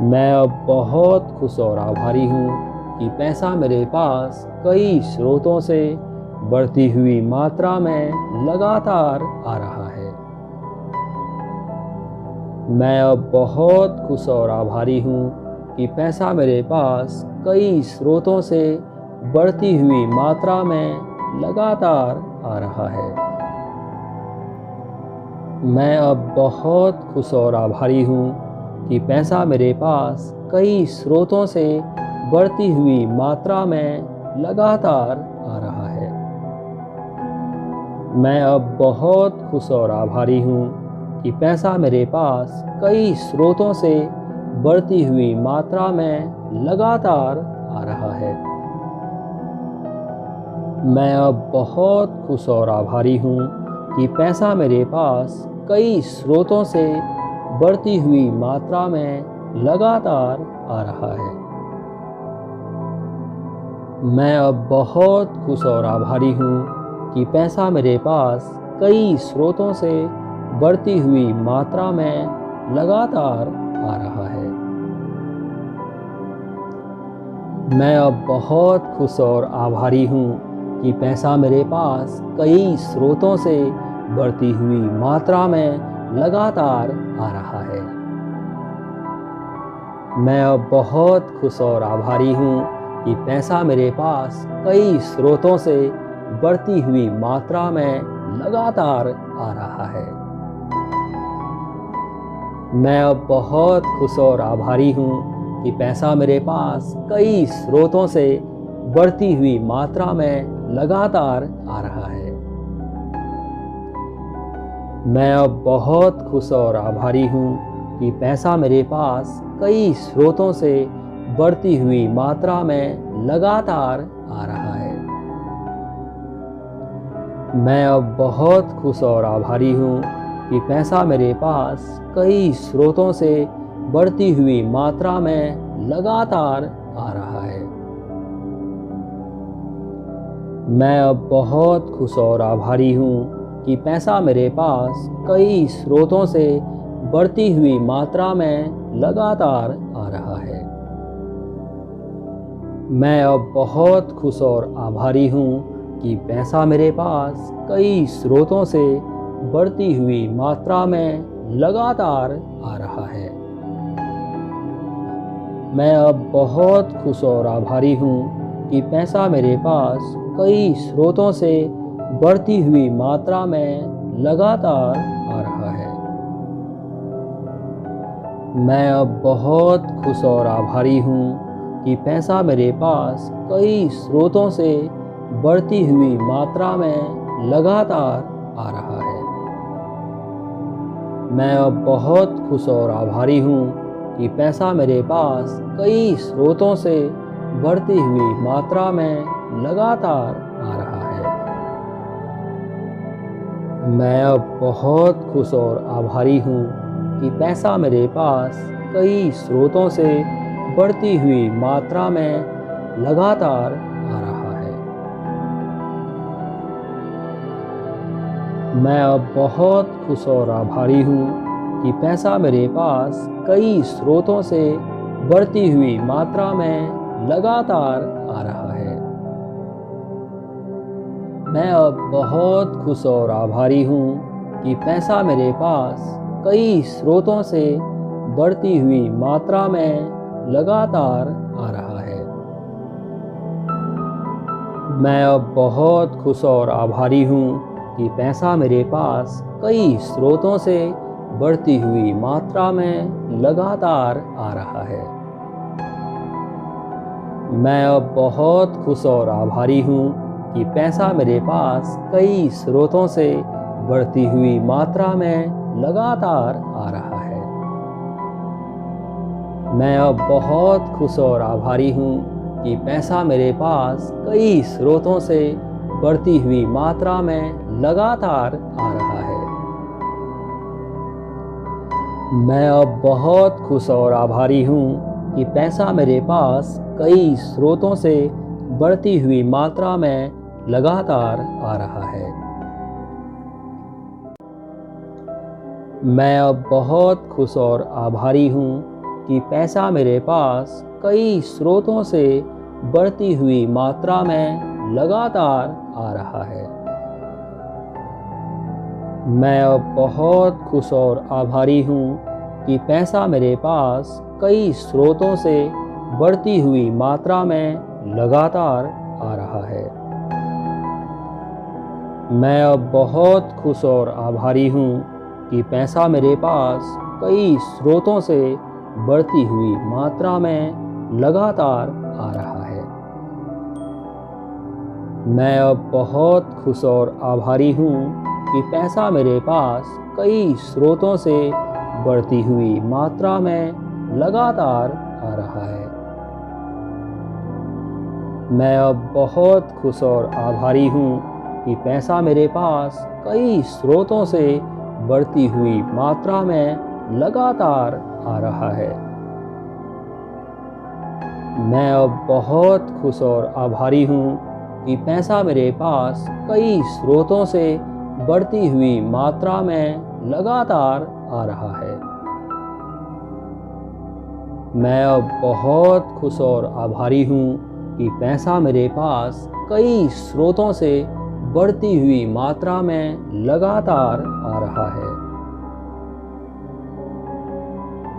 मैं अब बहुत खुश और आभारी हूँ कि पैसा मेरे पास कई स्रोतों से बढ़ती हुई मात्रा में लगातार आ रहा है। मैं अब बहुत खुश और आभारी हूँ कि पैसा मेरे पास कई स्रोतों से बढ़ती हुई मात्रा में लगातार आ रहा है। मैं अब बहुत खुश और आभारी हूँ कि पैसा मेरे पास कई स्रोतों से बढ़ती हुई मात्रा में लगातार आ रहा है। मैं अब बहुत खुश और आभारी हूँ कि पैसा मेरे पास कई स्रोतों से बढ़ती हुई मात्रा में लगातार आ रहा है। मैं अब बहुत खुश और आभारी हूँ कि पैसा मेरे पास कई स्रोतों से बढ़ती हुई मात्रा में लगातार आ रहा है। मैं अब बहुत खुश और आभारी हूँ कि पैसा मेरे पास कई स्रोतों से बढ़ती हुई मात्रा में लगातार आ रहा है। मैं अब बहुत खुश और आभारी हूँ कि पैसा मेरे पास कई स्रोतों से बढ़ती हुई मात्रा में लगातार आ रहा है। मैं अब बहुत खुश और आभारी हूँ कि पैसा मेरे पास कई स्रोतों से बढ़ती हुई मात्रा में लगातार आ रहा है। मैं अब बहुत खुश और आभारी हूँ कि पैसा मेरे पास कई स्रोतों से बढ़ती हुई मात्रा में लगातार आ रहा है। मैं अब बहुत खुश और आभारी हूँ कि पैसा मेरे पास कई स्रोतों से बढ़ती हुई मात्रा में लगातार आ रहा है। मैं अब बहुत खुश और आभारी हूँ कि पैसा मेरे पास कई स्रोतों से बढ़ती हुई मात्रा में लगातार आ रहा है। मैं अब बहुत खुश और आभारी हूँ कि पैसा मेरे पास कई स्रोतों से बढ़ती हुई मात्रा में लगातार आ रहा है। मैं अब बहुत खुश और आभारी हूँ कि पैसा मेरे पास कई स्रोतों से बढ़ती हुई मात्रा में लगातार आ रहा है। मैं अब बहुत खुश और आभारी हूँ कि पैसा मेरे पास कई स्रोतों से बढ़ती हुई मात्रा में लगातार आ रहा है। मैं अब बहुत खुश और आभारी हूँ कि पैसा मेरे पास कई स्रोतों से बढ़ती हुई मात्रा में लगातार आ रहा है। मैं अब बहुत खुश और आभारी हूँ कि पैसा मेरे पास कई स्रोतों से बढ़ती हुई मात्रा में लगातार आ रहा है। मैं अब बहुत खुश और आभारी हूँ कि पैसा मेरे पास कई स्रोतों से बढ़ती हुई मात्रा में लगातार आ रहा है। मैं अब बहुत खुश और आभारी हूँ कि पैसा मेरे पास कई स्रोतों से बढ़ती हुई मात्रा में लगातार आ रहा है। मैं अब बहुत खुश और आभारी हूँ कि पैसा मेरे पास कई स्रोतों से बढ़ती हुई मात्रा में लगातार आ रहा है। मैं अब बहुत खुश और आभारी हूँ कि पैसा मेरे पास कई स्रोतों से बढ़ती हुई मात्रा में लगातार आ रहा है। मैं अब बहुत खुश और आभारी हूँ कि पैसा मेरे पास कई स्रोतों से बढ़ती हुई मात्रा में लगातार आ रहा है। मैं अब बहुत खुश और आभारी हूँ कि पैसा मेरे पास कई स्रोतों से बढ़ती हुई मात्रा में लगातार आ रहा है। मैं अब बहुत खुश और आभारी हूँ कि पैसा मेरे पास कई स्रोतों से बढ़ती हुई मात्रा में लगातार आ रहा है। मैं अब बहुत खुश और आभारी हूँ कि पैसा मेरे पास कई स्रोतों से बढ़ती हुई मात्रा में लगातार आ रहा है। मैं अब बहुत खुश और आभारी हूँ कि पैसा मेरे पास कई स्रोतों से बढ़ती हुई मात्रा में लगातार आ रहा है। मैं अब बहुत खुश और आभारी हूँ कि पैसा मेरे पास कई स्रोतों से बढ़ती हुई मात्रा में लगातार आ रहा है। मैं अब बहुत खुश और आभारी हूँ कि पैसा मेरे पास कई स्रोतों से बढ़ती हुई मात्रा में लगातार आ रहा है। मैं अब बहुत खुश और आभारी हूँ कि पैसा मेरे पास कई स्रोतों से बढ़ती हुई मात्रा में लगातार आ रहा है। मैं अब बहुत खुश और आभारी हूँ कि पैसा मेरे पास कई स्रोतों से बढ़ती हुई मात्रा में लगातार आ रहा है। मैं अब बहुत खुश और आभारी हूँ कि पैसा मेरे पास कई स्रोतों से बढ़ती हुई मात्रा में लगातार आ रहा है।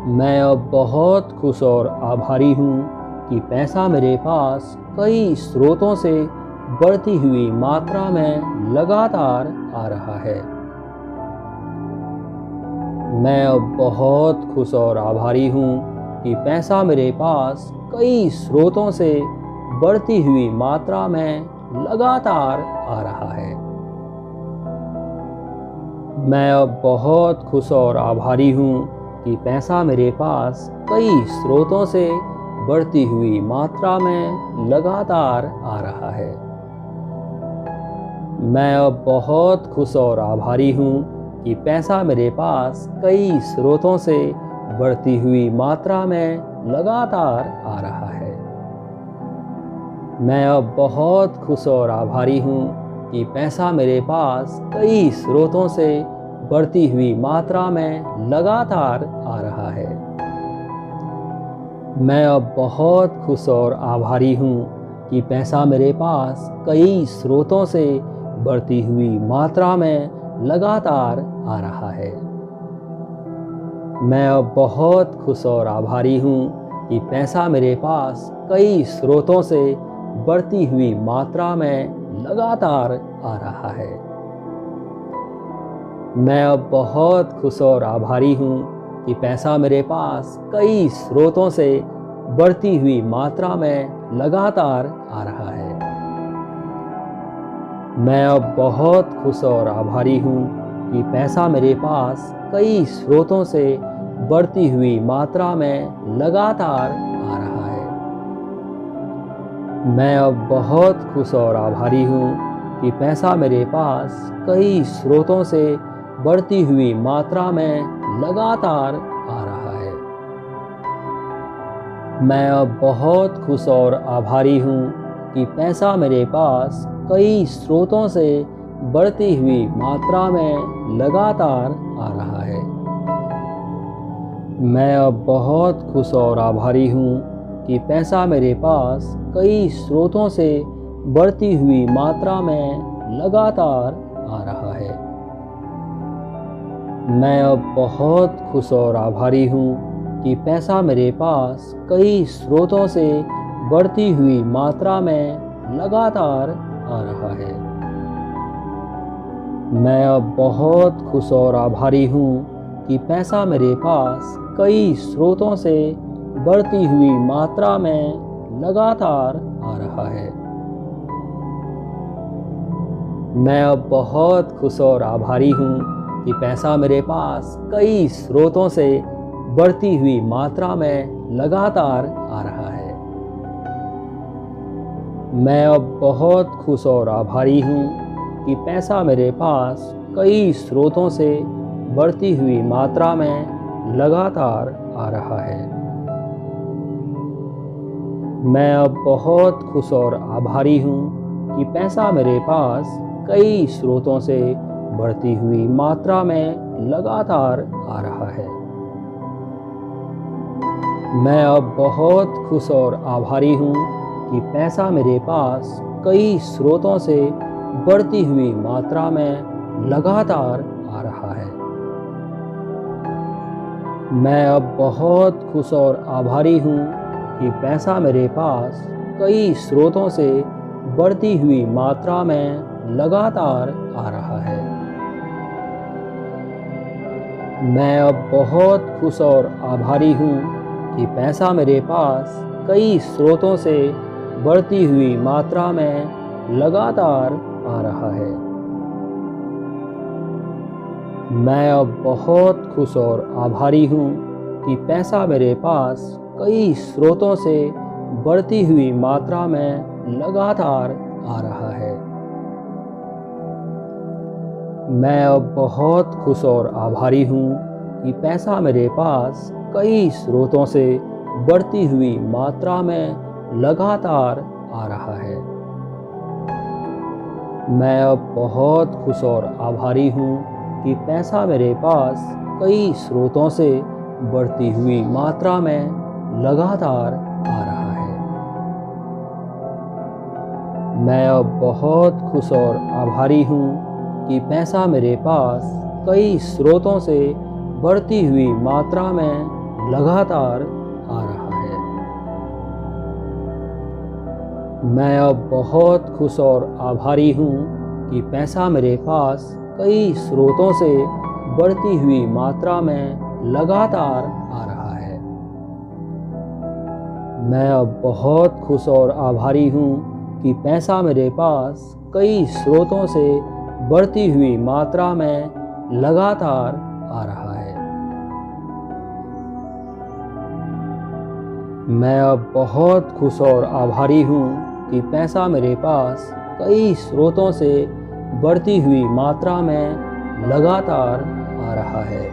मैं अब बहुत खुश और आभारी हूँ कि पैसा मेरे पास कई स्रोतों से बढ़ती हुई मात्रा में लगातार आ रहा है। मैं अब बहुत खुश और आभारी हूँ कि पैसा मेरे पास कई स्रोतों से बढ़ती हुई मात्रा में लगातार आ रहा है। मैं अब बहुत खुश और आभारी हूँ कि पैसा मेरे पास कई स्रोतों से बढ़ती हुई मात्रा में लगातार आ रहा है। मैं अब बहुत खुश और आभारी हूँ कि पैसा मेरे पास कई स्रोतों से बढ़ती हुई मात्रा में लगातार आ रहा है। मैं अब बहुत खुश और आभारी हूँ कि पैसा मेरे पास कई स्रोतों से बढ़ती हुई मात्रा में लगातार आ रहा है। मैं अब बहुत खुश और आभारी हूँ कि पैसा मेरे पास कई स्रोतों से बढ़ती हुई मात्रा में लगातार आ रहा है। मैं अब बहुत खुश और आभारी हूँ कि पैसा मेरे पास कई स्रोतों से बढ़ती हुई मात्रा में लगातार आ रहा है। मैं अब बहुत खुश और आभारी हूँ कि पैसा मेरे पास कई स्रोतों से बढ़ती हुई मात्रा में लगातार आ रहा है। मैं अब बहुत खुश और आभारी हूँ कि पैसा मेरे पास कई स्रोतों से बढ़ती हुई मात्रा में लगातार आ रहा है। मैं अब बहुत खुश और आभारी हूँ कि पैसा मेरे पास कई स्रोतों से बढ़ती हुई मात्रा में लगातार आ रहा है। मैं अब बहुत खुश और आभारी हूँ कि पैसा मेरे पास कई स्रोतों से बढ़ती हुई मात्रा में लगातार आ रहा है। मैं अब बहुत खुश और आभारी हूँ कि पैसा मेरे पास कई स्रोतों से बढ़ती हुई मात्रा में लगातार आ रहा है। मैं अब बहुत खुश और आभारी हूँ कि पैसा मेरे पास कई स्रोतों से बढ़ती हुई मात्रा में लगातार आ रहा है। मैं अब बहुत खुश और आभारी हूँ कि पैसा मेरे पास कई स्रोतों से बढ़ती हुई मात्रा में लगातार आ रहा है। मैं अब बहुत खुश और आभारी हूँ कि पैसा मेरे पास कई स्रोतों से बढ़ती हुई मात्रा में लगातार आ रहा है। मैं अब बहुत खुश और आभारी हूँ कि पैसा मेरे पास कई स्रोतों से बढ़ती हुई मात्रा में लगातार आ रहा है। मैं अब बहुत खुश और आभारी हूँ कि पैसा मेरे पास कई स्रोतों से बढ़ती हुई मात्रा में लगातार आ रहा है। मैं अब बहुत खुश और आभारी हूँ कि पैसा मेरे पास कई स्रोतों से बढ़ती हुई मात्रा में लगातार आ रहा है। मैं अब बहुत खुश और आभारी हूँ कि पैसा मेरे पास कई स्रोतों से बढ़ती हुई मात्रा में लगातार आ रहा है। मैं अब बहुत खुश और आभारी हूँ कि पैसा मेरे पास कई स्रोतों से बढ़ती हुई मात्रा में लगातार आ रहा है। मैं अब बहुत खुश और आभारी हूँ कि पैसा मेरे पास कई स्रोतों से बढ़ती हुई मात्रा में लगातार आ रहा है। मैं अब बहुत खुश और आभारी हूँ कि पैसा मेरे पास कई स्रोतों से बढ़ती हुई मात्रा में लगातार आ रहा है। मैं अब बहुत खुश और आभारी हूँ कि पैसा मेरे पास कई स्रोतों से बढ़ती हुई मात्रा में लगातार आ रहा है। मैं अब बहुत खुश और आभारी हूँ कि पैसा मेरे पास कई स्रोतों से बढ़ती हुई मात्रा में लगातार आ रहा है। मैं अब बहुत खुश और आभारी हूँ कि पैसा मेरे पास कई स्रोतों से बढ़ती हुई मात्रा में लगातार आ रहा है। मैं अब बहुत खुश और आभारी हूँ कि पैसा मेरे पास कई स्रोतों से बढ़ती हुई मात्रा में लगातार आ रहा है। मैं अब बहुत खुश और आभारी हूँ कि पैसा मेरे पास कई स्रोतों से बढ़ती हुई मात्रा में लगातार आ रहा है।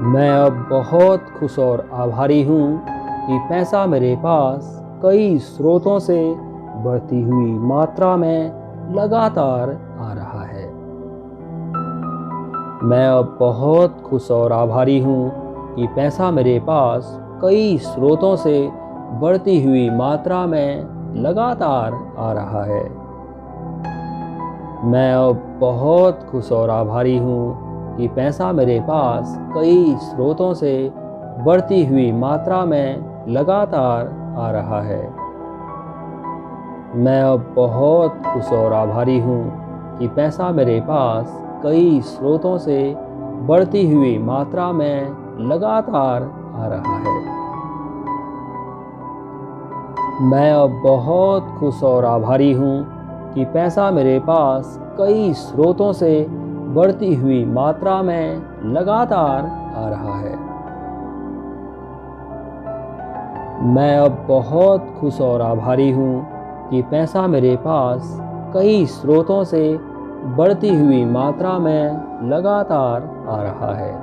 मैं अब बहुत खुश और आभारी हूँ कि पैसा मेरे पास कई स्रोतों से बढ़ती हुई मात्रा में लगातार आ रहा है। मैं अब बहुत खुश और आभारी हूँ कि पैसा मेरे पास कई स्रोतों से बढ़ती हुई मात्रा में लगातार आ रहा है। मैं अब बहुत खुश और आभारी हूँ कि पैसा मेरे पास कई स्रोतों से बढ़ती हुई मात्रा में लगातार आ रहा है। मैं अब बहुत खुश और आभारी हूँ कि पैसा मेरे पास कई स्रोतों से बढ़ती हुई मात्रा में लगातार आ रहा है। मैं अब बहुत खुश और आभारी हूँ कि पैसा मेरे पास कई स्रोतों से बढ़ती हुई मात्रा में लगातार आ रहा है। मैं अब बहुत खुश और आभारी हूँ कि पैसा मेरे पास कई स्रोतों से बढ़ती हुई मात्रा में लगातार आ रहा है।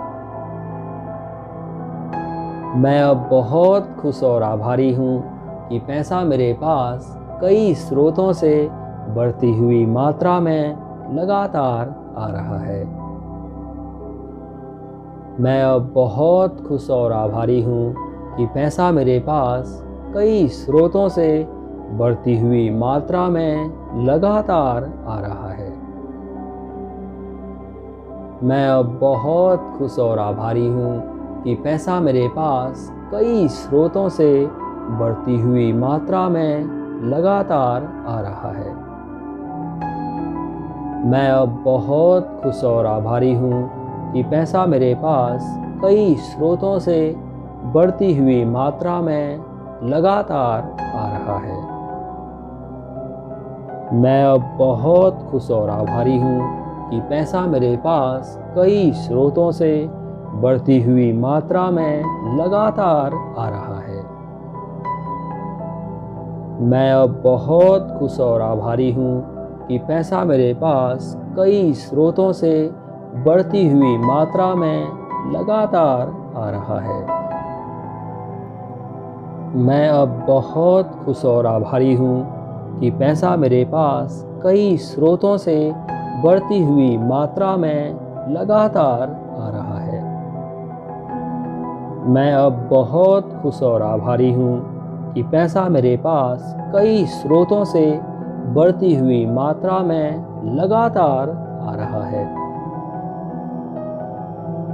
मैं अब बहुत खुश और आभारी हूँ कि पैसा मेरे पास कई स्रोतों से बढ़ती हुई मात्रा में लगातार आ रहा है। मैं अब बहुत खुश और आभारी हूँ कि पैसा मेरे पास कई स्रोतों से बढ़ती हुई मात्रा में लगातार आ रहा है। मैं अब बहुत खुश और आभारी हूँ कि पैसा मेरे पास कई स्रोतों से बढ़ती हुई मात्रा में लगातार आ रहा है। मैं अब बहुत खुश और आभारी हूँ कि पैसा मेरे पास कई स्रोतों से बढ़ती हुई मात्रा में लगातार आ रहा है। मैं अब बहुत खुश और आभारी हूँ कि पैसा मेरे पास कई स्रोतों से बढ़ती हुई मात्रा में लगातार आ रहा है। मैं अब बहुत खुश और आभारी हूँ कि पैसा मेरे पास कई स्रोतों से बढ़ती हुई मात्रा में लगातार आ रहा है। मैं अब बहुत खुश और आभारी हूँ कि पैसा मेरे पास कई स्रोतों से बढ़ती हुई मात्रा में लगातार आ रहा है। मैं अब बहुत खुश और आभारी हूँ कि पैसा मेरे पास कई स्रोतों से बढ़ती हुई मात्रा में लगातार आ रहा है।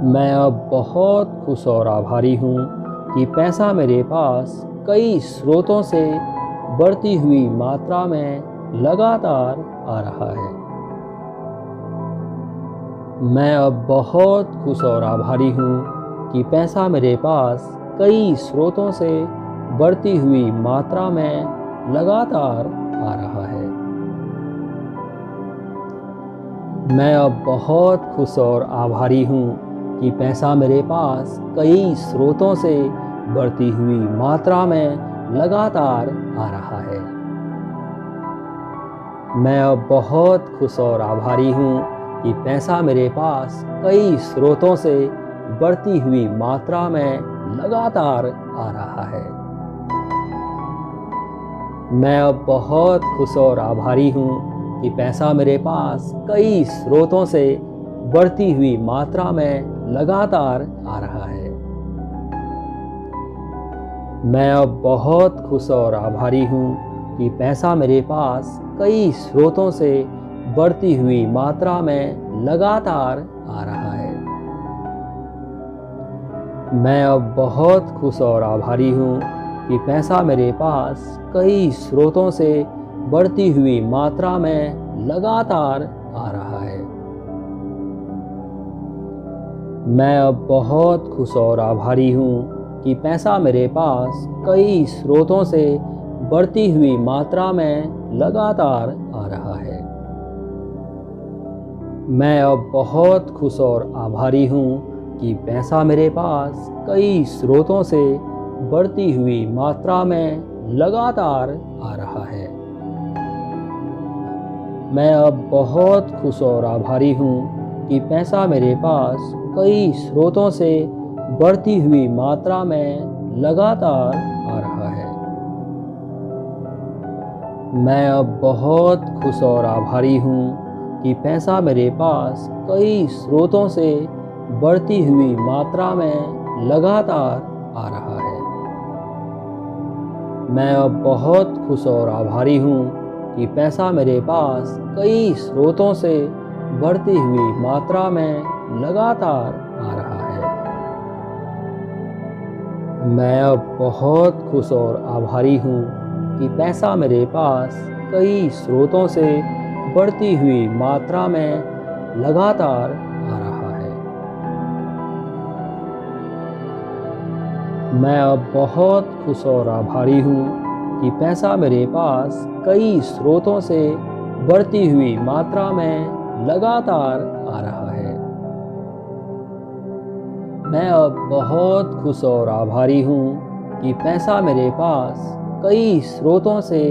मैं अब बहुत खुश और आभारी हूँ कि पैसा मेरे पास कई स्रोतों से बढ़ती हुई मात्रा में लगातार आ रहा है। मैं अब बहुत खुश और आभारी हूँ कि पैसा मेरे पास कई स्रोतों से बढ़ती हुई मात्रा में लगातार आ रहा है। मैं अब बहुत खुश और आभारी हूँ कि पैसा मेरे पास कई स्रोतों से बढ़ती हुई मात्रा में लगातार आ रहा है। मैं अब बहुत खुश और आभारी हूँ कि पैसा मेरे पास कई स्रोतों से बढ़ती हुई मात्रा में लगातार आ रहा है। मैं अब बहुत खुश और आभारी हूँ कि पैसा मेरे पास कई स्रोतों से बढ़ती हुई मात्रा में लगातार आ रहा है। मैं अब बहुत खुश और आभारी हूँ कि पैसा मेरे पास कई स्रोतों से बढ़ती हुई मात्रा में लगातार आ रहा है। मैं अब बहुत खुश और आभारी हूँ कि पैसा मेरे पास कई स्रोतों से बढ़ती हुई मात्रा में लगातार आ रहा है। मैं अब बहुत खुश और आभारी हूँ कि पैसा मेरे पास कई स्रोतों से बढ़ती हुई मात्रा में लगातार आ रहा है। मैं अब बहुत खुश और आभारी हूँ कि पैसा मेरे पास कई स्रोतों से बढ़ती हुई मात्रा में लगातार आ रहा है। मैं अब बहुत खुश और आभारी हूँ कि पैसा मेरे पास कई स्रोतों से बढ़ती हुई मात्रा में लगातार आ रहा है। मैं अब बहुत खुश और आभारी हूँ कि पैसा मेरे पास कई स्रोतों से बढ़ती हुई मात्रा में लगातार आ रहा है। मैं अब बहुत खुश और आभारी हूँ कि पैसा मेरे पास कई स्रोतों से बढ़ती हुई मात्रा में लगातार आ रहा है। मैं अब बहुत खुश और आभारी हूँ कि पैसा मेरे पास कई स्रोतों से बढ़ती हुई मात्रा में लगातार आ रहा है। मैं अब बहुत खुश और आभारी हूँ कि पैसा मेरे पास कई स्रोतों से बढ़ती हुई मात्रा में लगातार आ रहा है। मैं अब बहुत खुश और आभारी हूँ कि पैसा मेरे पास कई स्रोतों से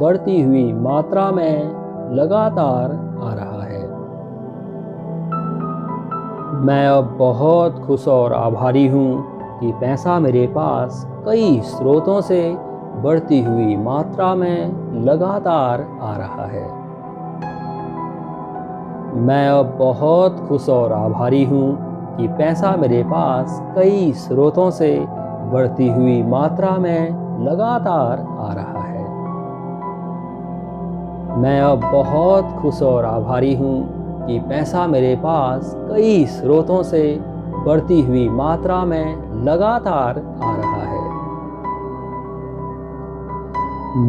बढ़ती हुई मात्रा में लगातार आ रहा है। मैं अब बहुत खुश और आभारी हूँ कि पैसा मेरे पास कई स्रोतों से बढ़ती हुई मात्रा में लगातार आ रहा है। मैं अब बहुत खुश और आभारी हूँ कि पैसा मेरे पास कई स्रोतों से बढ़ती हुई मात्रा में लगातार आ रहा है। मैं अब बहुत खुश और आभारी हूँ कि पैसा मेरे पास कई स्रोतों से बढ़ती हुई मात्रा में लगातार आ रहा है।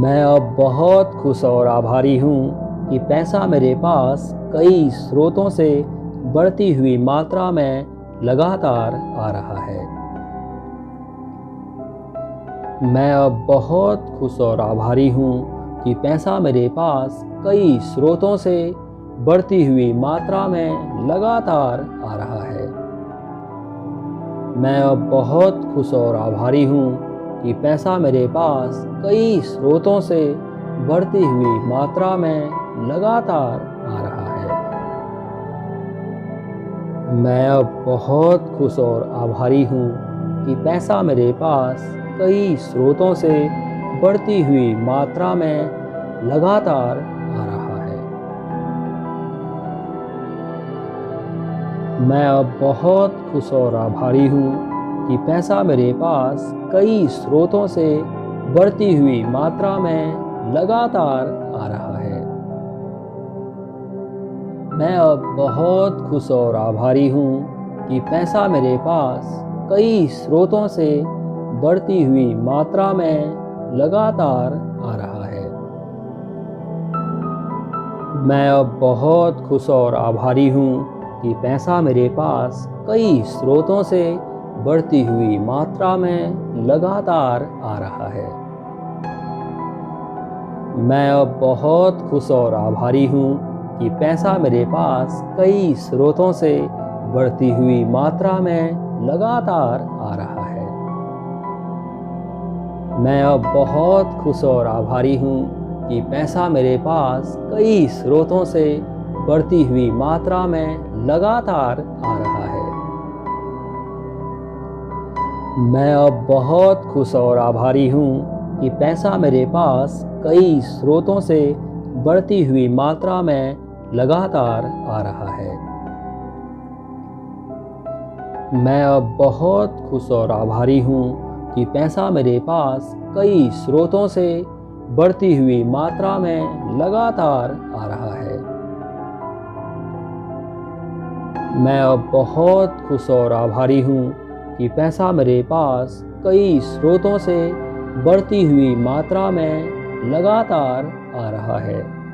मैं अब बहुत खुश और आभारी हूँ कि पैसा मेरे पास कई स्रोतों से बढ़ती हुई मात्रा में लगातार आ रहा है। मैं अब बहुत खुश और आभारी हूँ कि पैसा मेरे पास कई स्रोतों से बढ़ती हुई मात्रा में लगातार आ रहा है। मैं अब बहुत खुश और आभारी हूँ कि पैसा मेरे पास कई स्रोतों से बढ़ती हुई मात्रा में लगातार आ रहा है। मैं अब बहुत खुश और आभारी हूँ कि पैसा मेरे पास कई स्रोतों से बढ़ती हुई मात्रा में लगातार आ रहा है। मैं अब बहुत खुश और आभारी हूँ कि पैसा मेरे पास कई स्रोतों से बढ़ती हुई मात्रा में लगातार आ रहा है। मैं अब बहुत खुश और आभारी हूँ कि पैसा मेरे पास कई स्रोतों से बढ़ती हुई मात्रा में लगातार आ रहा है। मैं अब बहुत खुश और आभारी हूँ कि पैसा मेरे पास कई स्रोतों से बढ़ती हुई मात्रा में लगातार आ रहा है। मैं अब बहुत खुश और आभारी हूँ कि पैसा मेरे पास कई स्रोतों से बढ़ती हुई मात्रा में लगातार आ रहा है। मैं अब बहुत खुश और आभारी हूँ कि पैसा मेरे पास कई स्रोतों से बढ़ती हुई मात्रा में लगातार आ रहा है। मैं अब बहुत खुश और आभारी हूँ कि पैसा मेरे पास कई स्रोतों से बढ़ती हुई मात्रा में लगातार आ रहा है। मैं अब बहुत खुश और आभारी हूँ कि पैसा मेरे पास कई स्रोतों से बढ़ती हुई मात्रा में लगातार आ रहा है। मैं अब बहुत खुश और आभारी हूँ कि पैसा मेरे पास कई स्रोतों से बढ़ती हुई मात्रा में लगातार आ रहा है।